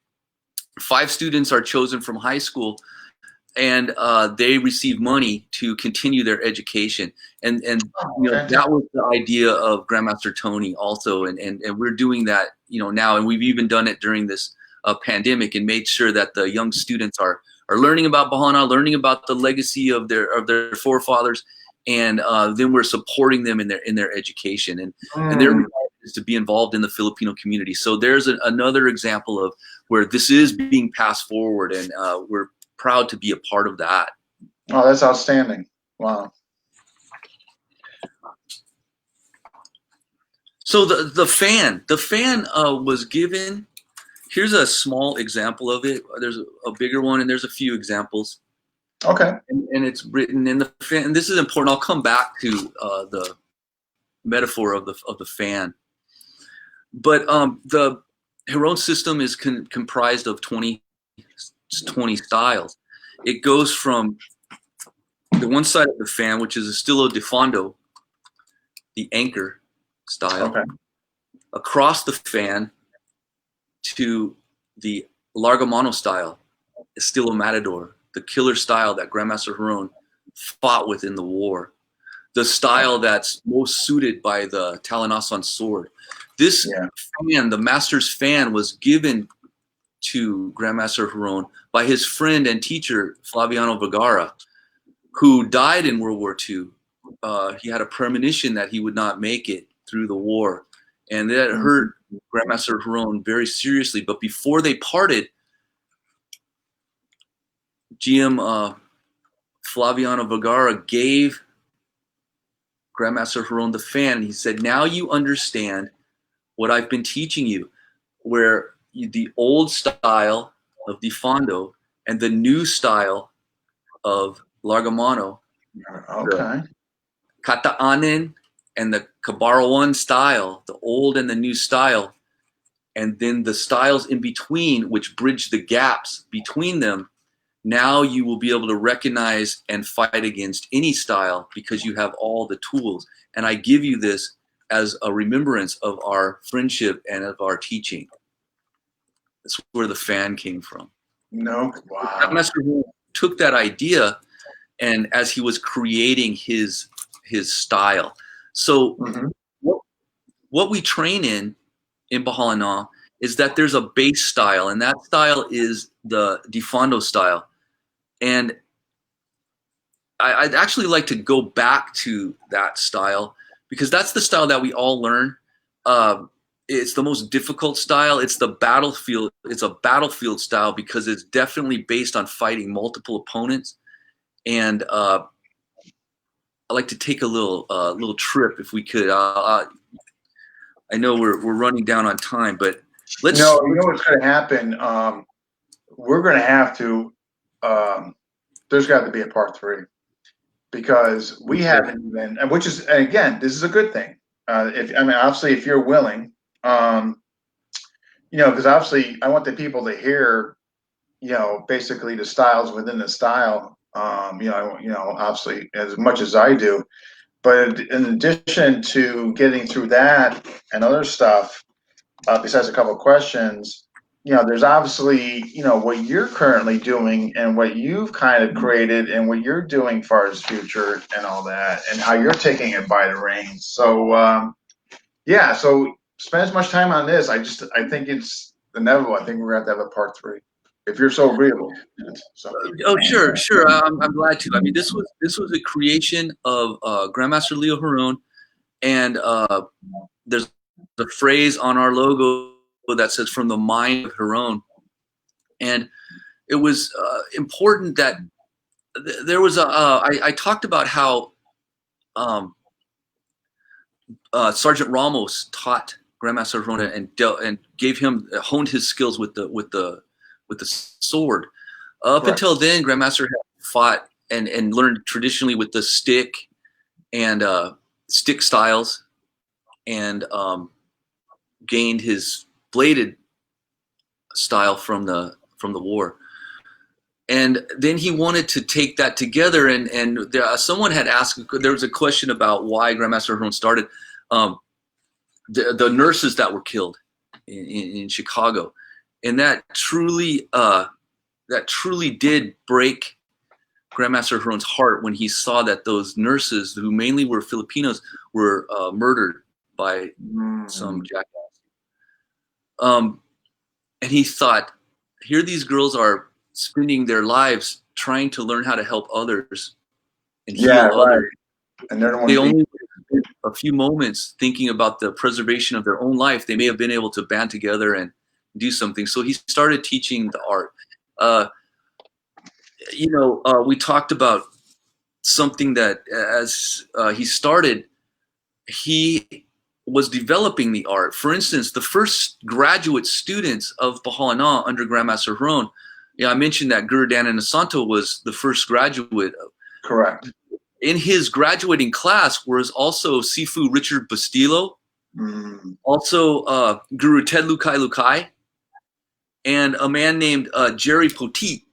5 students are chosen from high school, and they receive money to continue their education. And that was the idea of Grandmaster Tony also, and we're doing that now, and we've even done it during this pandemic, and made sure that the young students are learning about Bahana, learning about the legacy of their forefathers, and then we're supporting them in their education, and their desire is to be involved in the Filipino community. So there's another example of where this is being passed forward, and we're proud to be a part of that. Oh, that's outstanding. Wow. So the fan was given. Here's a small example of it. There's a bigger one, and there's a few examples. Okay. And it's written in the fan. And this is important. I'll come back to the metaphor of the fan. But the Haron system is comprised of 20 styles. It goes from the one side of the fan, which is estilo de fondo, the anchor style, okay, across the fan to the largamano style, estilo matador, the killer style that Grandmaster Haron fought with in the war, the style that's most suited by the Talanasan sword. This fan, the master's fan, was given to Grandmaster Haron by his friend and teacher Flaviano Vergara, who died in World War II. He had a premonition that he would not make it through the war, and that hurt Grandmaster Haron very seriously. But before they parted, GM Flaviano Vergara gave Grandmaster Haron the fan, and he said, "Now you understand what I've been teaching you, where the old style of Di Fondo and the new style of Largamano, okay, Kataanen and the Kabarawan style, the old and the new style, and then the styles in between, which bridge the gaps between them. Now you will be able to recognize and fight against any style because you have all the tools. And I give you this as a remembrance of our friendship and of our teaching." That's where the fan came from. No, wow. Master took that idea, and as he was creating his style. So what we train in Bahalana is that there's a base style, and that style is the Di Fondo style. And I'd actually like to go back to that style because that's the style that we all learn. It's the most difficult style. It's the battlefield. It's a battlefield style because it's definitely based on fighting multiple opponents. And I'd like to take a little trip if we could. I know we're running down on time, but let's. No, you know what's going to happen? We're going to have to. There's got to be a part 3 because we haven't even, and which is, and again, this is a good thing. Obviously, if you're willing. Because obviously I want the people to hear, basically the styles within the style, obviously as much as I do. But in addition to getting through that and other stuff, besides a couple of questions, there's obviously, what you're currently doing and what you've kind of created and what you're doing as far as future and all that, and how you're taking it by the reins. So, so spend as much time on this. I think it's inevitable. I think we're going to have a part 3 if you're so agreeable. So. Oh, sure. I'm glad to. I mean, this was a creation of Grandmaster Leo Haron, and there's the phrase on our logo that says "from the mind of Haron," and it was important that there was I talked about how Sergeant Ramos taught Grandmaster Haron and gave him honed his skills with the with the sword. Up Correct. until then, Grandmaster had fought and learned traditionally with the stick and stick styles, and gained his bladed style from the war. And then he wanted to take that together, and someone had asked, there was a question about why Grandmaster Herron started. The nurses that were killed in Chicago, and that truly did break Grandmaster Herron's heart when he saw that those nurses, who mainly were Filipinos, were murdered by some jackass. And he thought, here these girls are spending their lives trying to learn how to help others and heal others. And they're the ones they only spent a few moments thinking about the preservation of their own life. They may have been able to band together and do something. So he started teaching the art. We talked about something that as he started, he was developing the art. For instance, the first graduate students of Pahalana under Grandmaster Herron, I mentioned that Gurudan Anasanto was the first graduate. Correct. In his graduating class was also Sifu Richard Bastillo, also Guru Ted Lukai Lukai, and a man named Jerry Poteet.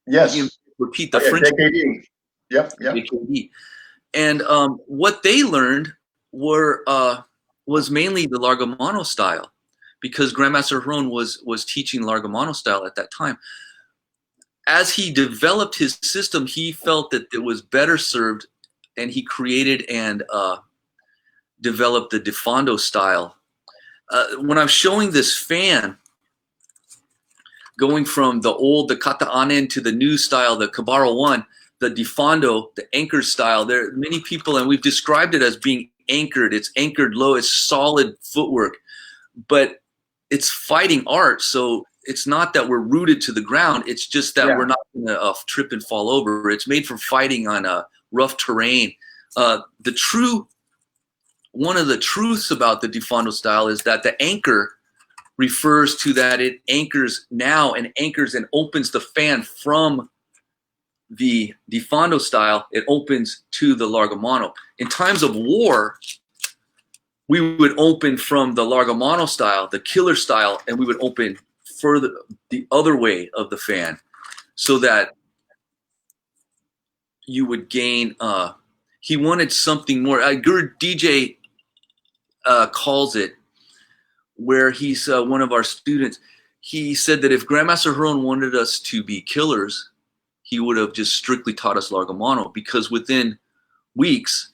Yes. Poteet, the French. JKD. Yep. JKD. And what they learned was mainly the Largamano style, because Grandmaster Herron was teaching Largamano style at that time. As he developed his system, he felt that it was better served, and he created and developed the Difondo style. When I'm showing this fan, going from the Kata Anen to the new style, the Kabaro 1, the Difondo, the anchor style, there are many people, and we've described it as being anchored. It's anchored low, it's solid footwork, but it's fighting art. So it's not that we're rooted to the ground. It's just that we're not going to trip and fall over. It's made for fighting on a rough terrain. One of the truths about the Difondo style is that the anchor refers to that it anchors now and anchors and opens the fan from the Difondo style. It opens to the Largamano. In times of war, we would open from the Largamano style, the killer style, and we would open further the other way of the fan, so that you would gain. He wanted something more. Guru DJ calls it, where he's one of our students. He said that if Grandmaster Herron wanted us to be killers, he would have just strictly taught us Largamano, because within weeks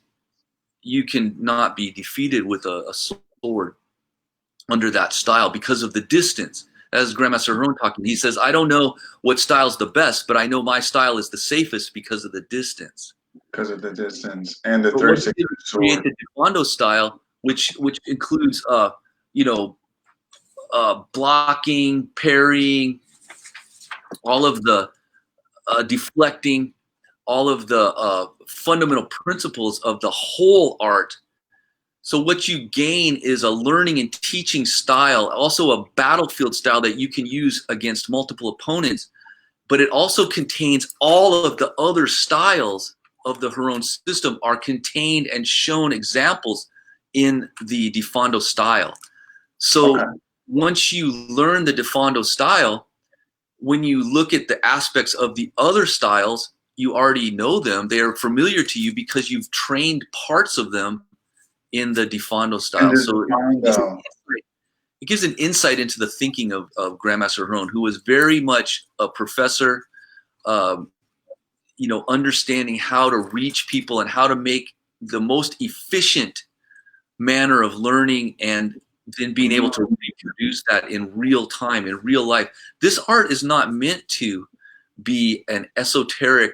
you can not be defeated with a sword under that style because of the distance. As Grandmaster Herron talking, he says, I don't know what style's the best, but I know my style is the safest because of the distance. Because of the distance and the 36 sword. Create the Difondo style, which includes blocking, parrying, all of the deflecting, all of the fundamental principles of the whole art. So what you gain is a learning and teaching style, also a battlefield style that you can use against multiple opponents, but it also contains all of the other styles of the Herron system are contained and shown examples in the Difondo style. So once you learn the Difondo style, when you look at the aspects of the other styles, you already know them. They are familiar to you because you've trained parts of them in the Difondo style. So it gives an insight into the thinking of Grandmaster Herron, who was very much a professor, understanding how to reach people and how to make the most efficient manner of learning, and then being able to reproduce that in real time, in real life. This art is not meant to be an esoteric,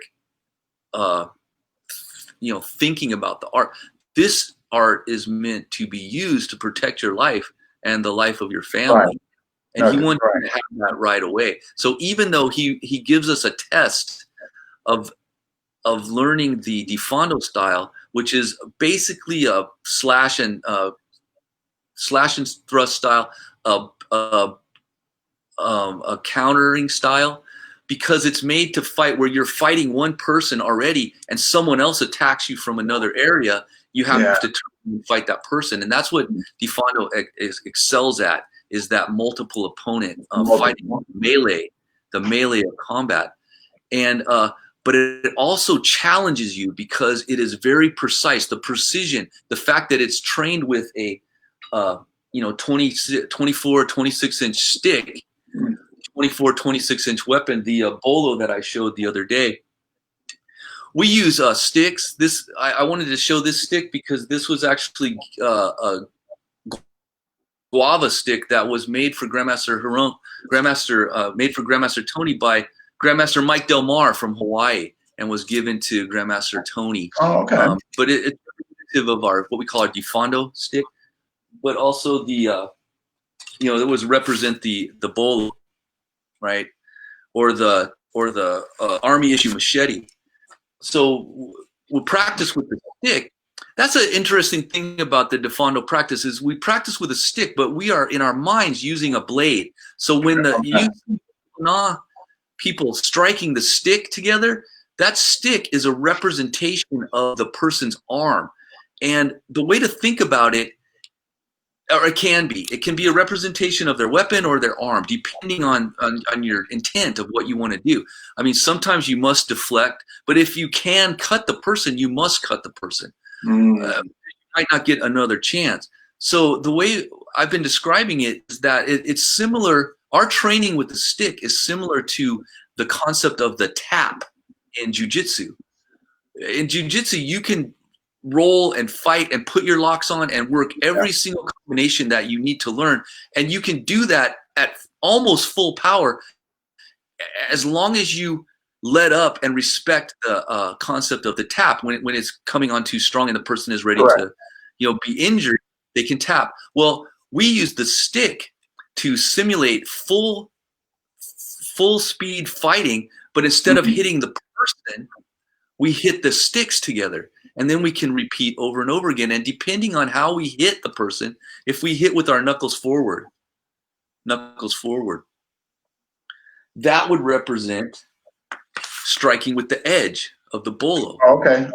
thinking about the art. This art is meant to be used to protect your life and the life of your family. And he wanted to have that right away. So even though he gives us a test of learning the Difondo style, which is basically a slash and thrust style, a countering style, because it's made to fight where you're fighting one person already and someone else attacks you from another area. You Yeah. have to fight that person, and that's what Defando excels at, is that multiple opponent fighting, the melee of combat. And but it also challenges you because it is very precise. The precision, the fact that it's trained with a 24, 26-inch stick, 24, 26-inch weapon, the bolo that I showed the other day. We use sticks. I wanted to show this stick because this was actually a guava stick that was made for Grandmaster made for Grandmaster Tony by Grandmaster Mike Del Mar from Hawaii, and was given to Grandmaster Tony. Oh, okay. But it's representative of our, what we call our Defando stick, but also the it was represent the bolo, right, or the army issue machete. So we'll practice with the stick. That's an interesting thing about the Defando practice, is we practice with a stick, but we are in our minds using a blade. So when people striking the stick together, that stick is a representation of the person's arm. And the way to think about it, or it can be a representation of their weapon or their arm, depending on your intent of what you want to do. I mean, sometimes you must deflect, but if you can cut the person, you must cut the person. You might not get another chance. So the way I've been describing it is that it's similar. Our training with the stick is similar to the concept of the tap in jiu-jitsu. In jiu-jitsu, you can roll and fight and put your locks on and work every single combination that you need to learn. And you can do that at almost full power as long as you let up and respect the concept of the tap. When it's coming on too strong and the person is ready to be injured, they can tap. Well, we use the stick to simulate full speed fighting, but instead of hitting the person, we hit the sticks together. And then we can repeat over and over again. And depending on how we hit the person, if we hit with our knuckles forward, that would represent striking with the edge of the bolo. Okay.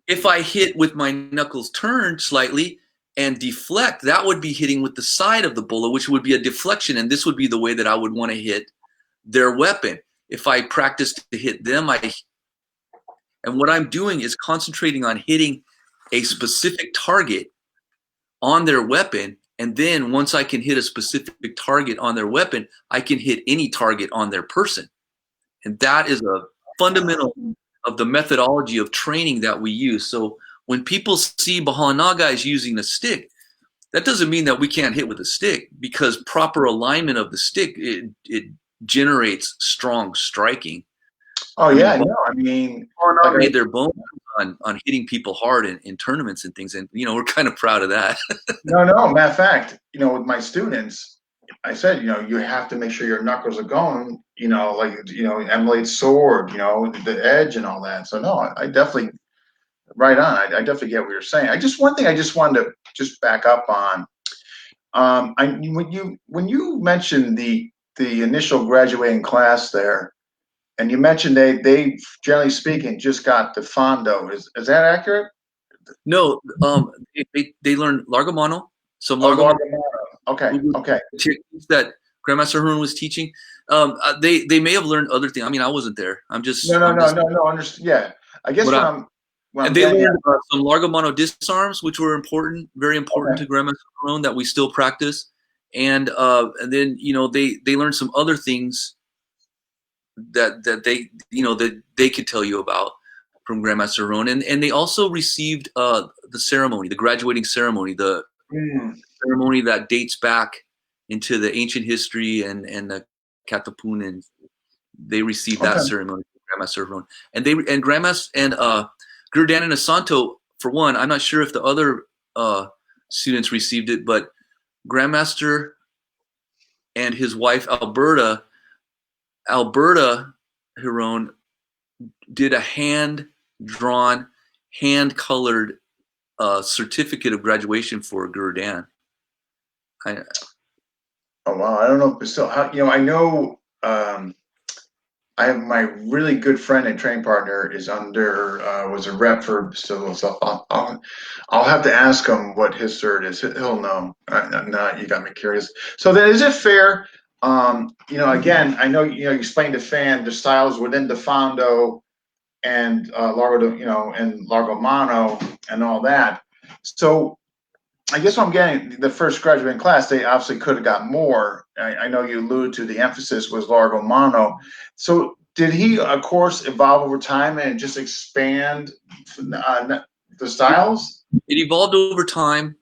If I hit with my knuckles turned slightly and deflect, that would be hitting with the side of the bolo, which would be a deflection. And this would be the way that I would want to hit their weapon. If I practice to hit them, and what I'm doing is concentrating on hitting a specific target on their weapon. And then once I can hit a specific target on their weapon, I can hit any target on their person. And that is a fundamental of the methodology of training that we use. So when people see Bahana guys using a stick, that doesn't mean that we can't hit with a stick, because proper alignment of the stick, it generates strong striking. I mean, like made their bones on hitting people hard in tournaments and things, and we're kind of proud of that. No, matter of fact, with my students, I said, you have to make sure your knuckles are going, emulate sword, the edge and all that. So no, I definitely, right on. I definitely get what you're saying. One thing I just wanted to just back up on. When you mentioned the initial graduating class there, and you mentioned they generally speaking just got the Fondo. Is that accurate? No, they learned Largo Mano. Some Largo Mano. Okay. That Grandmaster Harun was teaching. They may have learned other things. I mean, I wasn't there. I'm just no. Understand? Yeah, I guess and they learned some Largo Mano disarms, which were important, very important to Grandmaster Harun, that we still practice. And then they learned some other things that they could tell you about from Grandmaster Harun, and they also received the ceremony, the graduating ceremony, the ceremony that dates back into the ancient history and the Katapun, and they received that ceremony from Grandmaster Harun, and Grandmaster and Gurdan and Asanto, for one. I'm not sure if the other students received it, but Grandmaster and his wife Alberta Harun did a hand-drawn, hand-colored certificate of graduation for Gurdan. Oh wow, I don't know if it's still how, I know I have my really good friend and training partner is under was a rep for civil, so I'll have to ask him what his cert is. He'll know. No, you got me curious. So then, is it fair? Again, I know you explained to Fan the styles within the Fondo and Largo, and Largo Mono and all that. So I guess what I'm getting, the first graduating class, they obviously could have got more. I know you alluded to the emphasis was Largo Mono. So did he, of course, evolve over time and just expand the styles? It evolved over time,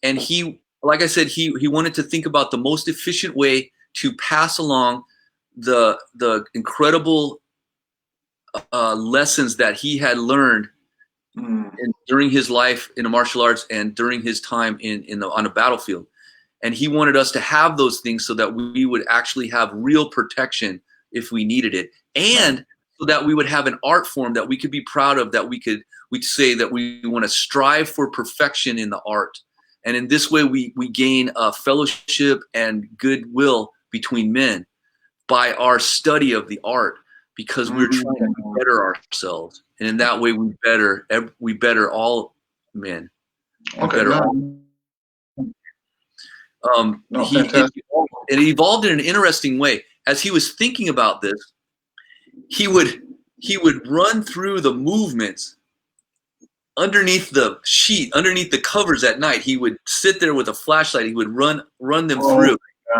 and he, like I said, he wanted to think about the most efficient way to pass along the incredible lessons that he had learned during his life in the martial arts and during his time on the battlefield. And he wanted us to have those things so that we would actually have real protection if we needed it, and so that we would have an art form that we could be proud of, that we'd say that we want to strive for perfection in the art. And in this way, we gain a fellowship and goodwill between men by our study of the art, because we're trying to better ourselves. And in that way, we better all men. Okay. It evolved in an interesting way. As he was thinking about this, he would run through the movements underneath the sheet, underneath the covers at night. He would sit there with a flashlight. He would run them through.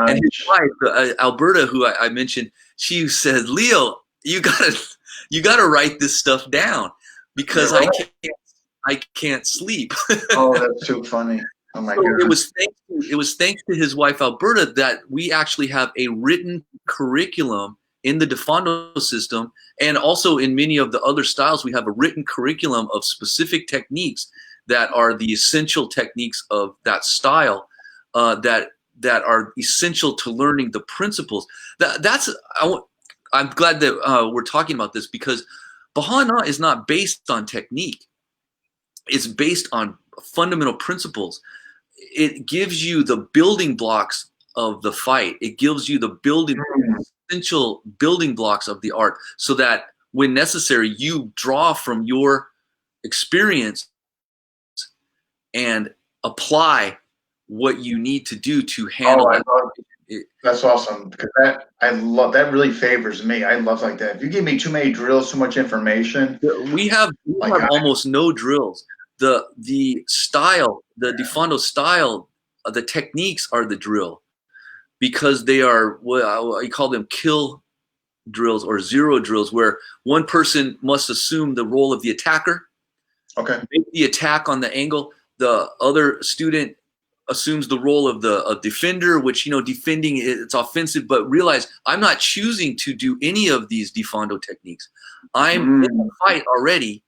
And his wife, Alberta, who I mentioned, she said, "Leo, you gotta write this stuff down, because I can't sleep." Oh, that's too funny. Oh my God. It was thanks to his wife Alberta that we actually have a written curriculum in the Defondo system, and also in many of the other styles. We have a written curriculum of specific techniques that are the essential techniques of that style, that are essential to learning the principles. I'm glad that we're talking about this, because Bahana is not based on technique. It's based on fundamental principles. It gives you the building blocks of the fight. It gives you the essential building blocks of the art, so that when necessary, you draw from your experience and apply what you need to do to handle it. That's awesome, because that really favors me. I love like that. If you give me too many drills, too much information, we have almost no drills. The style, the Defondo style, the techniques are the drill, because they are what I call them kill drills or zero drills, where one person must assume the role of the attacker, make the attack on the angle. The other student assumes the role of the defender, which, defending, it's offensive, but realize I'm not choosing to do any of these Defondo techniques. I'm in the fight already.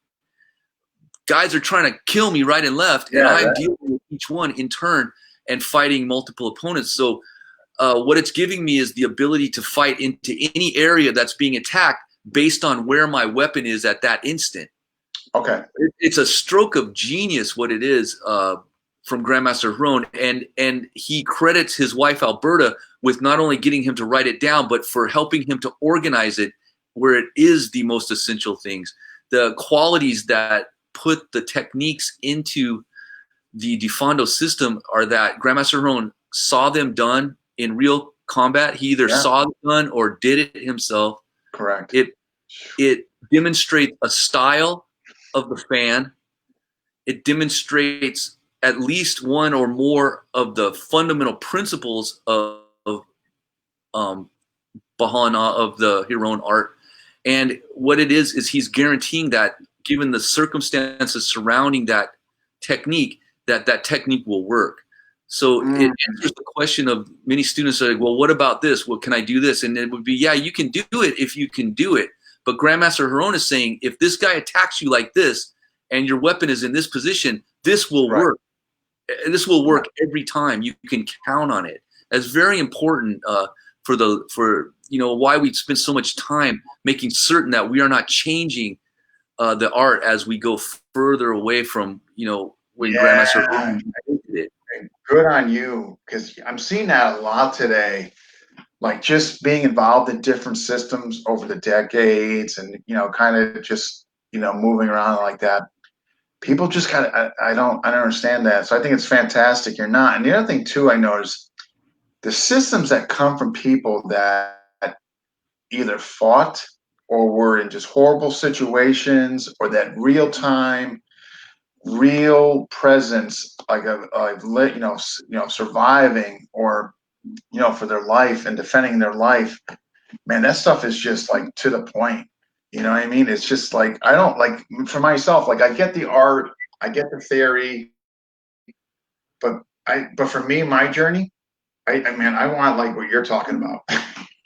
Guys are trying to kill me right and left, and I'm dealing with each one in turn and fighting multiple opponents. So what it's giving me is the ability to fight into any area that's being attacked based on where my weapon is at that instant. Okay. It's a stroke of genius what it is from Grandmaster Huron, and he credits his wife Alberta with not only getting him to write it down, but for helping him to organize it where it is the most essential things. The qualities that put the techniques into the Defondo system are that Grandmaster Huron saw them done in real combat. He either saw them done or did it himself. Correct. It demonstrates a style of the fan. It demonstrates at least one or more of the fundamental principles of Bahana, of the Huron art. And what it is he's guaranteeing that, given the circumstances surrounding that technique, that technique will work. So it answers the question of many students are like, well, what about this? Well, can I do this? And it would be, yeah, you can do it if you can do it. But Grandmaster Huron is saying, if this guy attacks you like this and your weapon is in this position, this will work. This will work every time. You can count on it. That's very important for why we spend so much time making certain that we are not changing the art as we go further away from when Grandmaster Huron did it. good on you, because I'm seeing that a lot today. Like just being involved in different systems over the decades, and kind of just moving around like that. People just kind of I don't understand that. So I think it's fantastic you're not. And the other thing too, I noticed the systems that come from people that either fought or were in just horrible situations, or that real time, real presence, like surviving, or for their life and defending their life. Man, that stuff is just like to the point. You know what I mean? It's just like, I don't like, for myself, like I get the art, I get the theory, but but for me, my journey, I mean, I want like what you're talking about.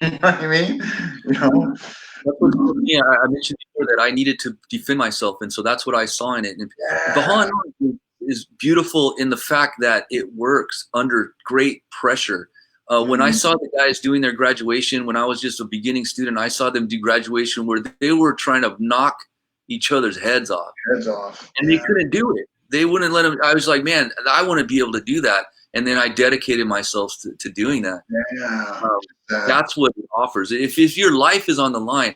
You know what I mean? You know? That's what for me, I mentioned before that I needed to defend myself, and so that's what I saw in it. And Yeah. Baha is beautiful in the fact that it works under great pressure. When I Mhm. saw the guys doing their graduation, when I was just a beginning student, I saw them do graduation where they were trying to knock each other's heads off, Heads off. and they Yeah. couldn't do it. They wouldn't let them. I was like, man, I want to be able to do that, and then I dedicated myself to doing that. Yeah. Um, That. that's what it offers. If your life is on the line,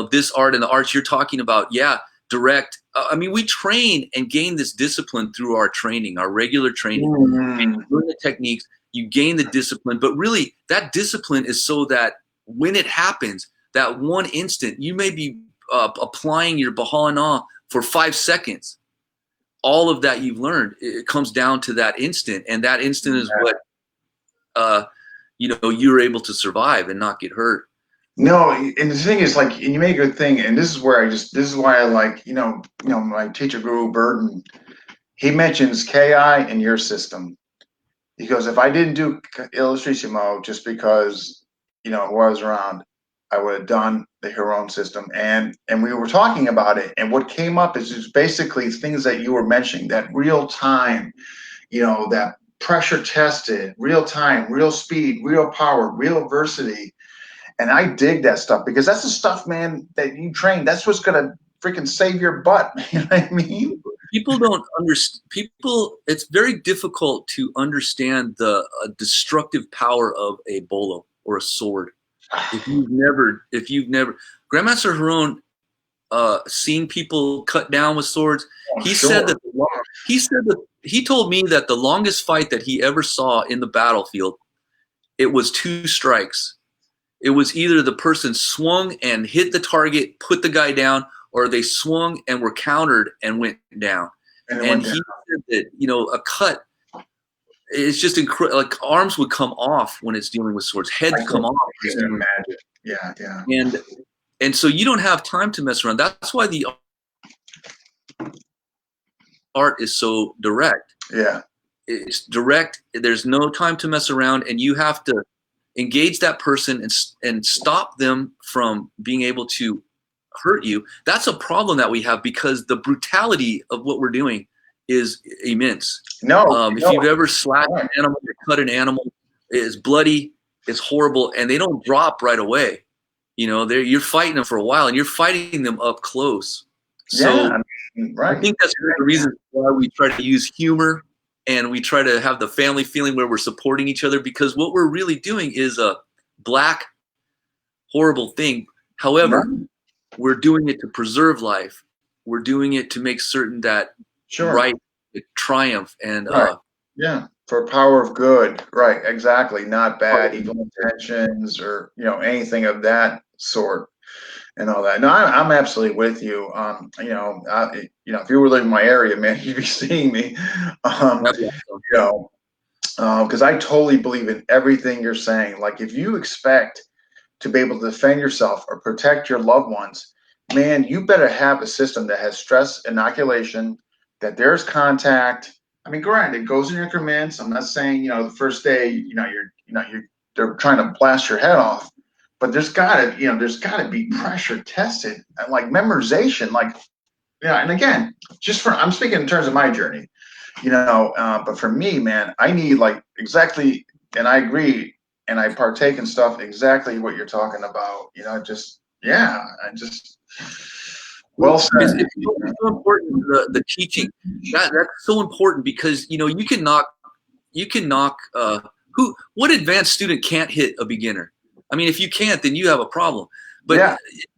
this art and the arts you're talking about, yeah, direct. I mean, we train and gain this discipline through our training, our regular training, Mm. learn the techniques. You gain the discipline, but really, that discipline is so that when it happens, that one instant, you may be applying your Baha'u'llah for 5 seconds. All of that you've learned, it comes down to that instant, and that instant is what uh, you're able to survive and not get hurt. No, and the thing is, like, and you make a good thing, and this is where this is why I like, my teacher Guru Burton. He mentions KI in your system. He goes, if I didn't do Illustratissimo just because, it was around, I would have done the Heron system. And we were talking about it, and what came up is just basically things that you were mentioning, that real time, that pressure tested, real time, real speed, real power, real adversity. And I dig that stuff because that's the stuff, man, that you train. That's what's gonna freaking save your butt. You know what I mean? People don't understand. People, it's very difficult to understand the destructive power of a bolo or a sword. If you've never, Grandmaster Haron seen people cut down with swords. Oh, He said sure. that he told me that the longest fight that he ever saw in the battlefield, it was 2 strikes. It was either the person swung and hit the target, put the guy down, or they swung and were countered and went down. And it And went down. he said that, a cut, it's just incredible. Like arms would come off when it's dealing with swords, heads I come can, off. I can imagine. Yeah, yeah. And so you don't have time to mess around. That's why the art is so direct. Yeah. It's direct. There's no time to mess around, and you have to engage that person and stop them from being able to hurt you. That's a problem that we have because the brutality of what we're doing is immense. No, If you've no. ever slashed an animal or cut an animal, it's bloody, it's horrible, and they don't drop right away. You're fighting them for a while, and you're fighting them up close. So Yeah, I mean, I right. think that's one of the reasons why we try to use humor and we try to have the family feeling where we're supporting each other, because what we're really doing is a black, horrible thing. However, Right. we're doing it to preserve life. We're doing it to make certain that Sure. right triumph and Right. Yeah. For power of good. Right. Exactly. Not bad, evil intentions, or anything of that sort. And all that. No, I'm absolutely with you. If you were living in my area, man, you'd be seeing me. You know, because I totally believe in everything you're saying. Like, if you expect to be able to defend yourself or protect your loved ones, man, you better have a system that has stress inoculation, that there's contact. I mean, granted, it goes in increments. I'm not saying, the first day, they're trying to blast your head off, but there's gotta be pressure tested and like memorization, like, and again, I'm speaking in terms of my journey, but for me, man, I need like exactly, and I agree, and I partake in stuff exactly what you're talking about. Just yeah, I just well said. It's so important, the teaching. That's so important because you can knock you can knock what advanced student can't hit a beginner? I mean, if you can't, then you have a problem. But Yeah,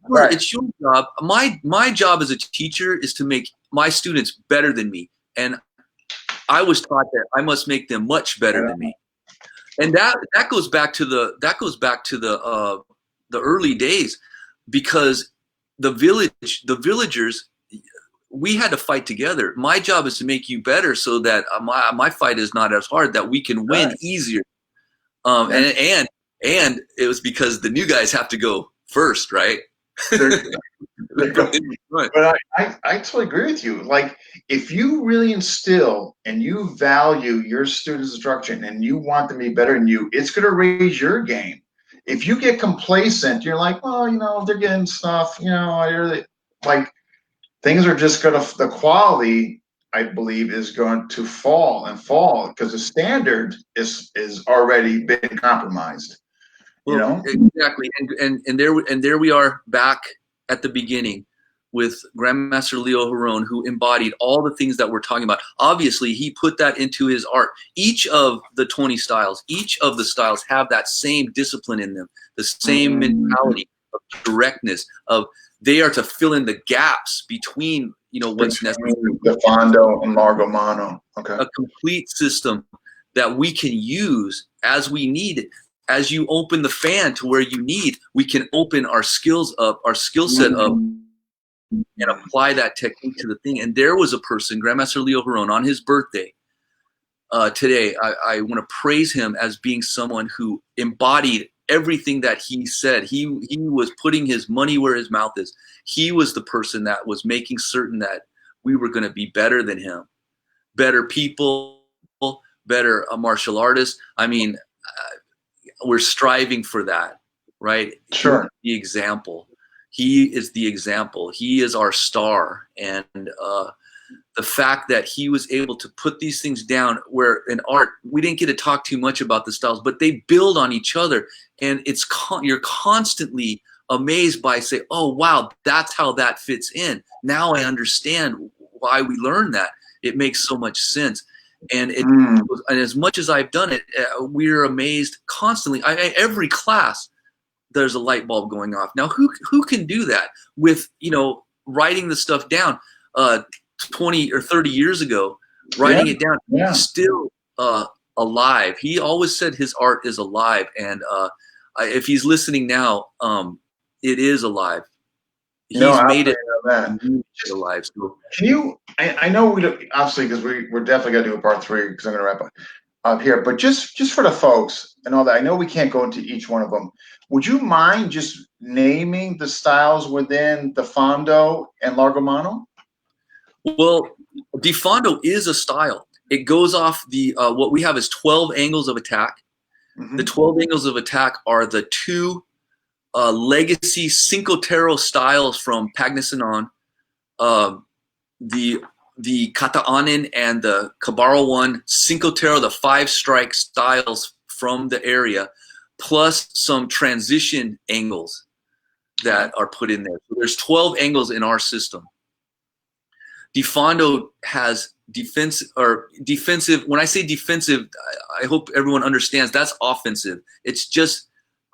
right. it's your job. My job as a teacher is to make my students better than me, and I was taught that I must make them much better than me. And that goes back to the early days, because the villagers, we had to fight together. My job is to make you better so that my fight is not as hard, that we can win easier. And it was because the new guys have to go first, right? But I totally agree with you. Like, if you really instill and you value your students' instruction and you want them to be better than you, it's going to raise your game. If you get complacent, you're like, well, they're getting stuff, I really like, things are just going to, the quality, I believe, is going to fall because the standard is already been compromised. Well, exactly, and there we are back at the beginning with Grandmaster Leo Huron, who embodied all the things that we're talking about. Obviously, he put that into his art. Each of the 20 styles, each of the styles have that same discipline in them, the same mentality of directness, of they are to fill in the gaps between, what's necessary. The Fondo and Largo Mano. Okay. A complete system that we can use as we need it. As you open the fan to where you need, we can open our skills up, our skill set up, and apply that technique to the thing. And there was a person, Grandmaster Leo Huron, on his birthday today. I want to praise him as being someone who embodied everything that he said. He was putting his money where his mouth is. He was the person that was making certain that we were going to be better than him, better people, better martial artists. I mean, we're striving for that, right? Sure. The example. He is the example. He is our star. And the fact that he was able to put these things down, where in art, we didn't get to talk too much about the styles, but they build on each other. And you're constantly amazed by, say, oh, wow, that's how that fits in. Now I understand why we learned that. It makes so much sense. And and as much as I've done it, we're amazed constantly. Every class, there's a light bulb going off. Now, who can do that with, writing the stuff down 20 or 30 years ago, writing it down, still alive. He always said his art is alive. And if he's listening now, it is alive. He's made it alive. So, can you? I know we don't, obviously, because we're definitely gonna do a part 3, because I'm gonna wrap up here. But just for the folks and all that, I know we can't go into each one of them. Would you mind just naming the styles within the Fondo and Largo Mano? Well, the Fondo is a style. It goes off the what we have is 12 angles of attack. The 12 angles of attack are the 2 legacy Cinco Terro styles from Pagnacinon, the Kataanin and the Cabaro 1, Cinco Terro, the 5-strike styles from the area, plus some transition angles that are put in there. So there's 12 angles in our system. The Fondo has defensive. When I say defensive, I hope everyone understands that's offensive. It's just,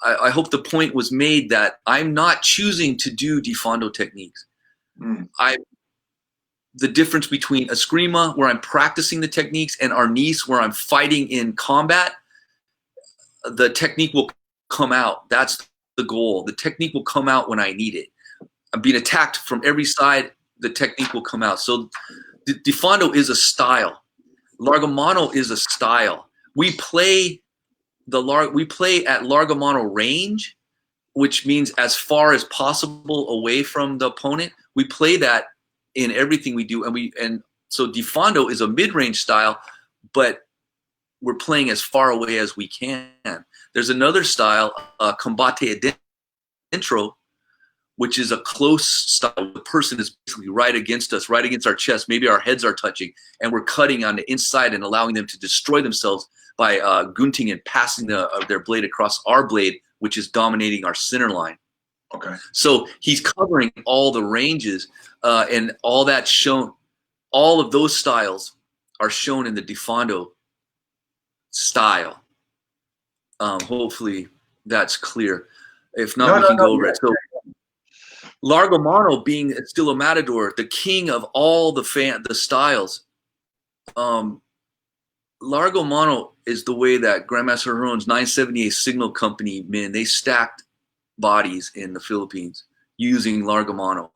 I hope the point was made that I'm not choosing to do Fondo techniques. The difference between Eskrima, where I'm practicing the techniques, and Arnis, where I'm fighting in combat, the technique will come out. That's the goal. The technique will come out when I need it. I'm being attacked from every side. The technique will come out. So the Fondo is a style. Largo Mano is a style. We play at Largo Mano range, which means as far as possible away from the opponent. We play that in everything we do, and so Fondo is a mid-range style, but we're playing as far away as we can. There's another style, Combate Adentro, which is a close style. The person is basically right against us, right against our chest. Maybe our heads are touching, and we're cutting on the inside and allowing them to destroy themselves by gunting and passing their blade across our blade, which is dominating our center line. Okay. So he's covering all the ranges, and all that's shown. All of those styles are shown in the Fondo style. Hopefully that's clear. If not, No, we no, can no. go over Yeah. it. So Largo Mono being still a matador, the king of all the styles. Largo Mono is the way that Grandmaster Heron's 978 Signal Company men, they stacked bodies in the Philippines using Largo Mono.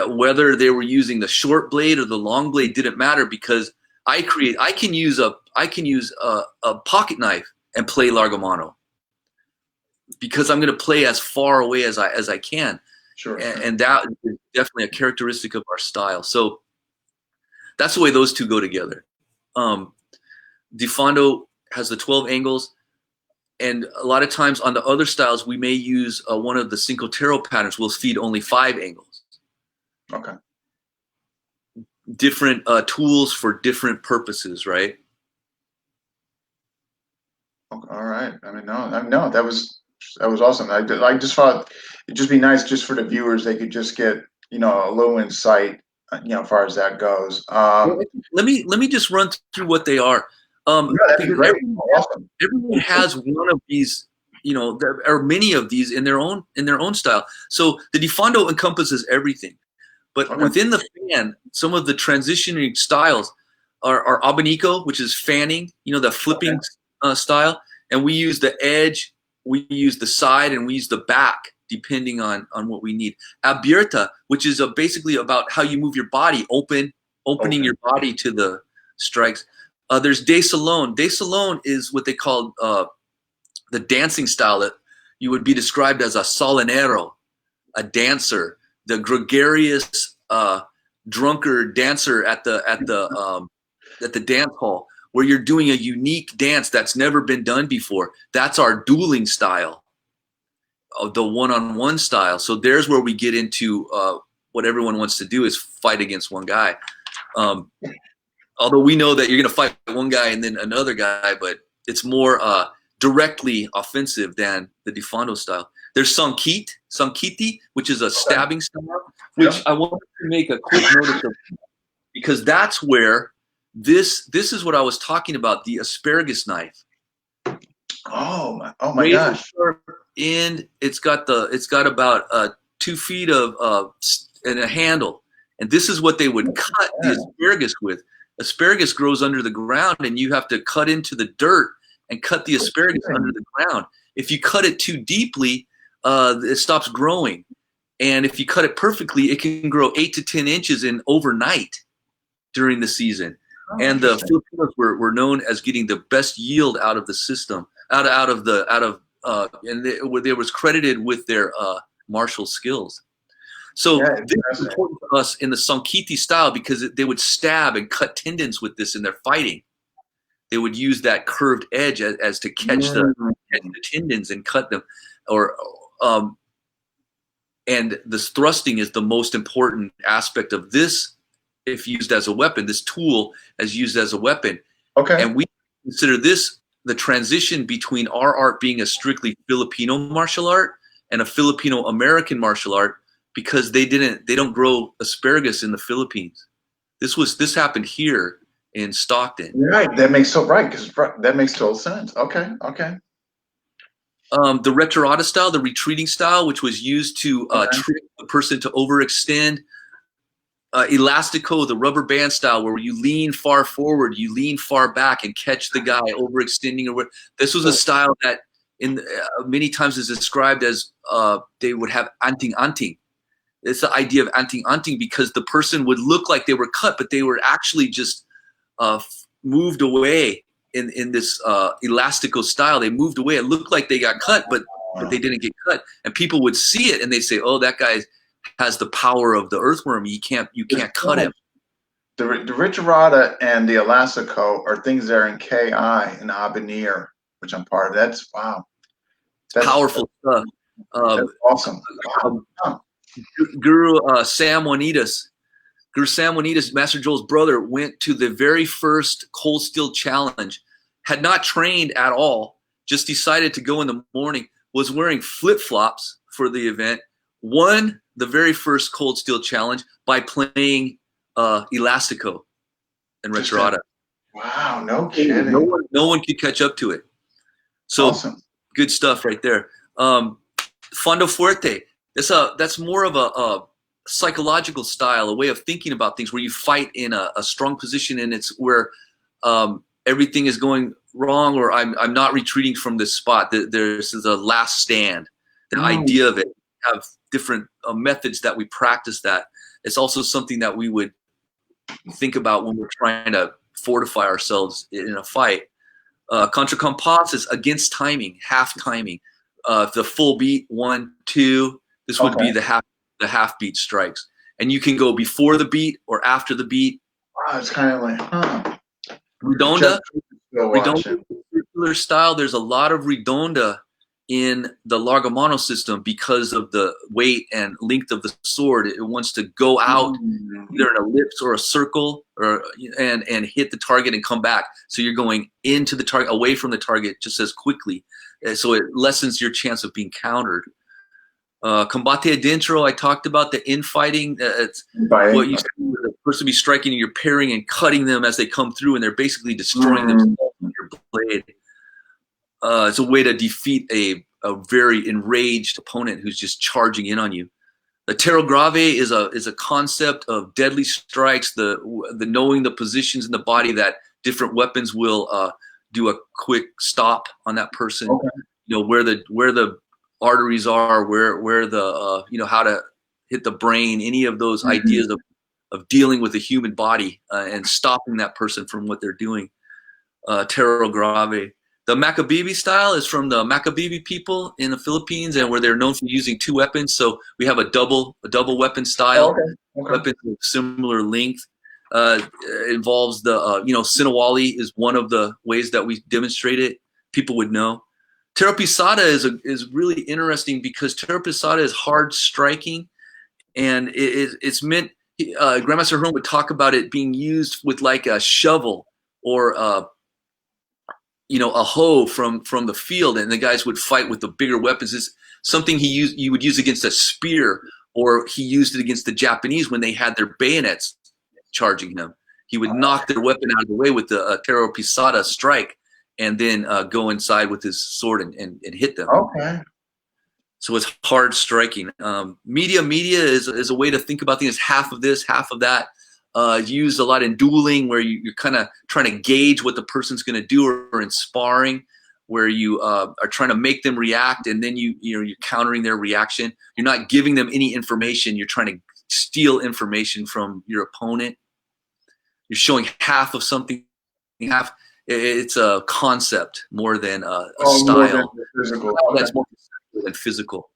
Whether they were using the short blade or the long blade didn't matter, because I can use a pocket knife and play Largo Mono, because I'm going to play as far away as I can. Sure. And that is definitely a characteristic of our style. So that's the way those two go together. Difondo has the 12 angles, and a lot of times on the other styles, we may use one of the Cinco Terre patterns. We'll feed only 5 angles. Okay. Different tools for different purposes, right? Okay. All right. I mean, no, that was awesome. I just thought it'd just be nice just for the viewers. They could just get, a little insight, as far as that goes. Let me just run through what they are. Yeah, that'd be great. Awesome. Everyone has one of these, there are many of these in their own style. So the Difondo encompasses everything. But Okay. within the fan, some of the transitioning styles are abanico, which is fanning, the flipping style. And we use the edge, we use the side, and we use the back, depending on what we need. Abierta, which is basically about how you move your body, opening your body to the strikes. There's De Salon. De Salon is what they call the dancing style that you would be described as a salonero, a dancer, the gregarious drunkard dancer at the dance hall, where you're doing a unique dance that's never been done before. That's our dueling style, of the one-on-one style. So there's where we get into what everyone wants to do is fight against one guy. Although we know that you're going to fight one guy and then another guy, but it's more directly offensive than the Difondo style. There's Sankiti, which is a stabbing style, which I want to make a quick notice of, because that's where this is what I was talking about, the asparagus knife. Oh my gosh. And it's got about 2 feet of and a handle, and this is what they would cut the asparagus with. Asparagus grows under the ground, and you have to cut into the dirt and cut the asparagus under the ground. If you cut it too deeply, it stops growing. And if you cut it perfectly, it can grow 8 to 10 inches in overnight during the season. And the Filipinos were known as getting the best yield out of the system, and they was credited with their martial skills. So this is important to us in the Sankiti style, because they would stab and cut tendons with this in their fighting. They would use that curved edge as to catch the tendons and cut them, and this thrusting is the most important aspect of this. If used as a weapon, this tool as used as a weapon. Okay. And we consider this the transition between our art being a strictly Filipino martial art and a Filipino American martial art, because they don't grow asparagus in the Philippines. This happened here in Stockton. Right. That makes that makes total sense. Okay. The retirada style, the retreating style, which was used to trick the person to overextend. Elastico, the rubber band style, where you lean far forward, you lean far back and catch the guy overextending. This was a style that many times is described as they would have anting-anting. It's the idea of anting-anting, because the person would look like they were cut, but they were actually just moved away in this elastico style. They moved away. It looked like they got cut, but they didn't get cut. And people would see it and they say, "Oh, that guy has the power of the earthworm. You can't cut him." The Richarada and the Elastico are things that are in KI and Avenir, which I'm part of. That's powerful stuff. That's awesome. Wow. Guru Sam Juanitas, Master Joel's brother, went to the very first Cold Steel Challenge, had not trained at all, just decided to go in the morning, was wearing flip-flops for the event, won the very first Cold Steel Challenge by playing Elastico and Retirada. Wow, no kidding. No one could catch up to it. So Awesome. good stuff right there. Fondo Fuerte. That's more of a psychological style, a way of thinking about things where you fight in a strong position, and it's where everything is going wrong, or I'm not retreating from this spot. This is a last stand. The idea of it. We have different methods that we practice that. It's also something that we would think about when we're trying to fortify ourselves in a fight. Contra compás is against timing, half timing. The full beat, 1, 2. This would be the half beat strikes, and you can go before the beat or after the beat. Wow, it's kind of like, Redonda, circular style. There's a lot of redonda in the largamano system because of the weight and length of the sword. It wants to go out either in an ellipse or a circle, and hit the target and come back. So you're going into the target, away from the target just as quickly. So it lessens your chance of being countered. Combate adentro, I talked about the infighting. It's what you see the person be striking, and you're parrying and cutting them as they come through, and they're basically destroying themselves with your blade. It's a way to defeat a very enraged opponent who's just charging in on you. The terro grave is a concept of deadly strikes, the knowing the positions in the body that different weapons will do a quick stop on that person. Okay. You know, where the arteries are, where the how to hit the brain, any of those ideas of dealing with the human body and stopping that person from what they're doing. Terro grave. The Macabebe style is from the Macabebe people in the Philippines, and where they're known for using 2 weapons. So we have a double weapon style. Weapons of similar length. Involves the Sinawali is one of the ways that we demonstrate it. People would know. Terra Pisada is really interesting because Terra Pisada is hard striking, and it's meant. Grandmaster Herm would talk about it being used with like a shovel or a hoe from the field, and the guys would fight with the bigger weapons. Is something you would use against a spear, or he used it against the Japanese when they had their bayonets charging him. He would knock their weapon out of the way with the Terra Pisada strike, and then go inside with his sword and hit them. Okay. So it's hard striking. Media is a way to think about things. Half of this, half of that. Used a lot in dueling, where you're kind of trying to gauge what the person's going to do, or in sparring, where you are trying to make them react, and then you're countering their reaction. You're not giving them any information. You're trying to steal information from your opponent. You're showing half of something. It's a concept more than a style. Physical. That's more than physical.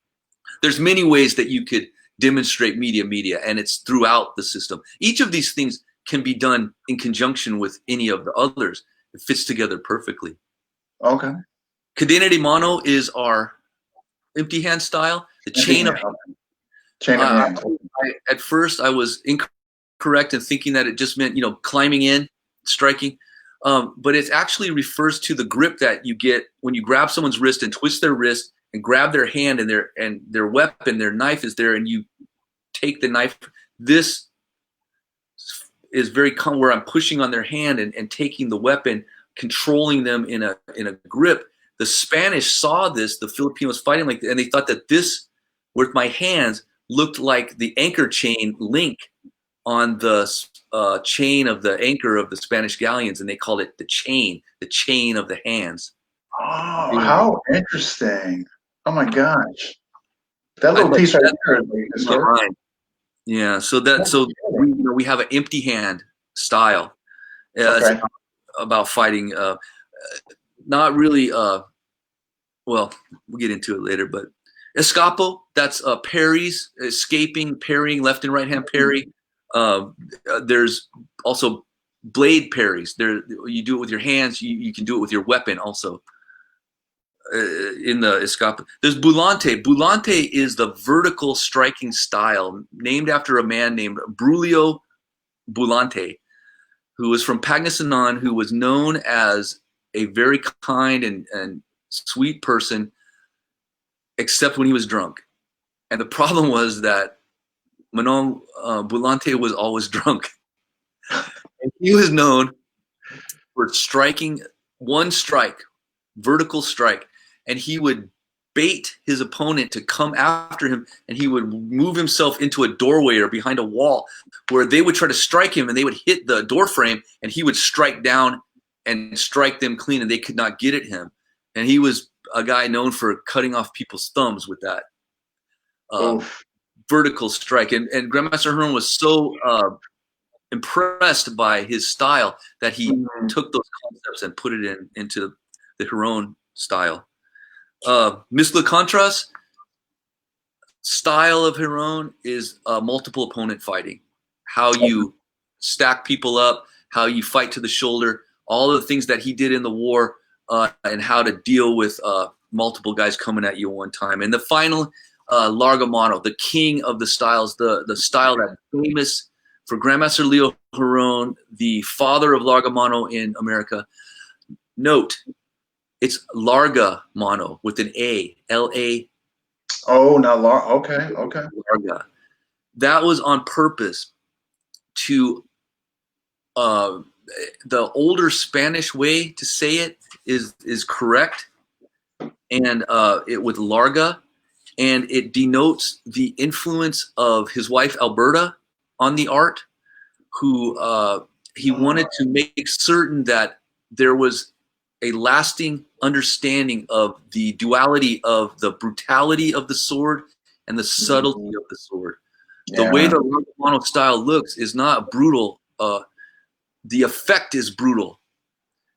There's many ways that you could demonstrate media, and it's throughout the system. Each of these things can be done in conjunction with any of the others. It fits together perfectly. Okay. Cadena de mano is our empty hand style. The chain of hand. At first, I was incorrect in thinking that it just meant climbing in, striking. But it actually refers to the grip that you get when you grab someone's wrist and twist their wrist and grab their hand, and their weapon, their knife is there, and you take the knife. This is very common, where I'm pushing on their hand and taking the weapon, controlling them in a grip. The Spanish saw this, the Filipinos fighting like that, and they thought that this, with my hands, looked like the anchor chain link on the chain of the anchor of the Spanish galleons, and they called it the chain of the hands. Oh, how interesting. Oh my gosh. That little piece right there. Yeah, so we have an empty hand style. Okay. About fighting. Not really, well, we'll get into it later, but escapo, that's parries, escaping, parrying, left and right hand parry. There's also blade parries. You do it with your hands. You can do it with your weapon also. In the escapo, there's bulante. Bulante is the vertical striking style, named after a man named Brulio Bulante, who was from Pangasinan, who was known as a very kind and sweet person, except when he was drunk. And the problem was that Bulante was always drunk. And he was known for striking one strike, vertical strike, and he would bait his opponent to come after him, and he would move himself into a doorway or behind a wall where they would try to strike him, and they would hit the door frame, and he would strike down and strike them clean, and they could not get at him. And he was a guy known for cutting off people's thumbs with that vertical strike. And Grandmaster Heron was so impressed by his style that he took those concepts and put it into the Heron style. Miss LeContra's style of Heron is multiple opponent fighting. How you stack people up, how you fight to the shoulder, all of the things that he did in the war, and how to deal with multiple guys coming at you at one time. And the final, Largamano, the king of the styles, the style that's famous for Grandmaster Leo Heron, the father of Largamano in America. Note, it's Largamano with an A, L-A. Oh, now okay. Larga. That was on purpose to the older Spanish way to say it is correct, and it with Larga, and it denotes the influence of his wife Alberta on the art, who he wanted to make certain that there was a lasting understanding of the duality of the brutality of the sword and the subtlety of the sword. The way the Largamano style looks is not brutal. The effect is brutal.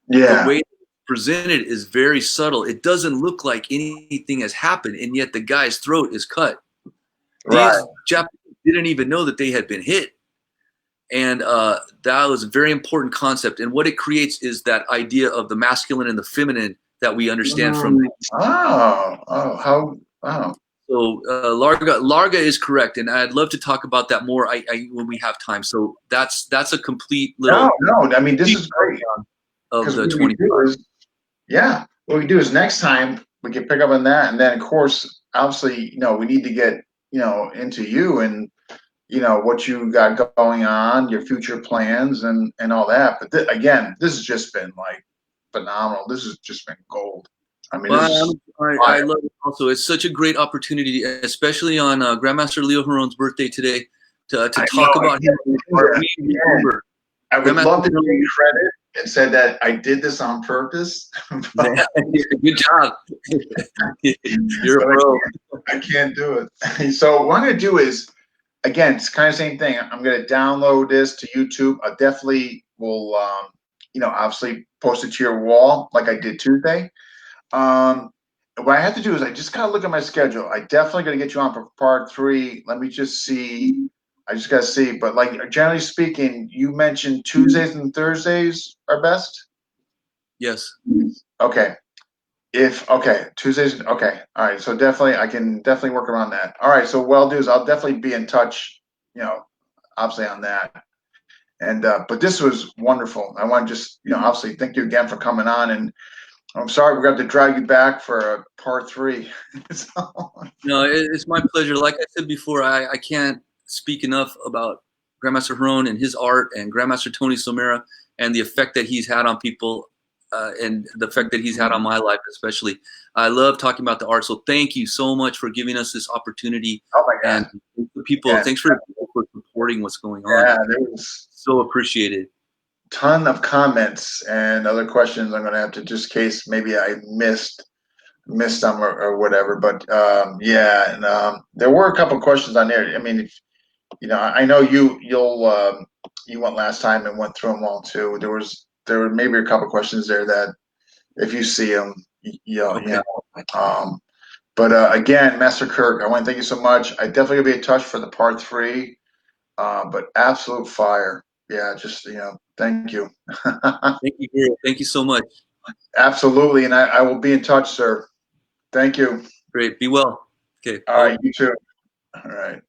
The way it's presented is very subtle. It doesn't look like anything has happened, and yet the guy's throat is cut. These Japanese didn't even know that they had been hit. And that was a very important concept. And what it creates is that idea of the masculine and the feminine that we understand from. So Larga is correct, and I'd love to talk about that more when we have time. So that's a complete little. No. I mean, this is great. Of the 20. What we do is next time we can pick up on that, and then of course, obviously, we need to get into you and what you got going on, your future plans, and all that. But again, this has just been like phenomenal. This has just been gold. I mean, I love it also. It's such a great opportunity, especially on Grandmaster Leo Heron's birthday today, to talk about him. I would love to give you credit and said that I did this on purpose. Good job. You're a pro. I can't do it. So what I'm going to do is, again, it's kind of the same thing. I'm going to download this to YouTube. I definitely will, obviously post it to your wall like I did Tuesday. What I have to do is I just kind of look at my schedule. I definitely got to get you on for part 3. Let me just see. I just got to see. But like generally speaking, you mentioned Tuesdays and Thursdays are best? Yes. Okay. Tuesdays. Okay. All right. So definitely, I can definitely work around that. All right. So what I'll do is I'll definitely be in touch, obviously on that. And, but this was wonderful. I want to just, obviously thank you again for coming on, and I'm sorry we're going to have to drag you back for part 3. No, it's my pleasure. Like I said before, I can't speak enough about Grandmaster Heron and his art, and Grandmaster Tony Somera and the effect that he's had on people, and the effect that he's had on my life especially. I love talking about the art, so thank you so much for giving us this opportunity. Oh my God. And people, thanks for supporting what's going on. Yeah, there was so appreciated. Ton of comments and other questions. I'm going to have to just case maybe I missed them or whatever. But there were a couple of questions on there. I mean, I know you went last time and went through them all too. There were maybe a couple of questions there that if you see them, But again, Master Kirk, I want to thank you so much. I definitely gonna be in touch for the part 3. But absolute fire. Yeah, just thank you. Thank you, Gary. Thank you so much. Absolutely, and I will be in touch, sir. Thank you. Great. Be well. Okay. All right, you too. All right.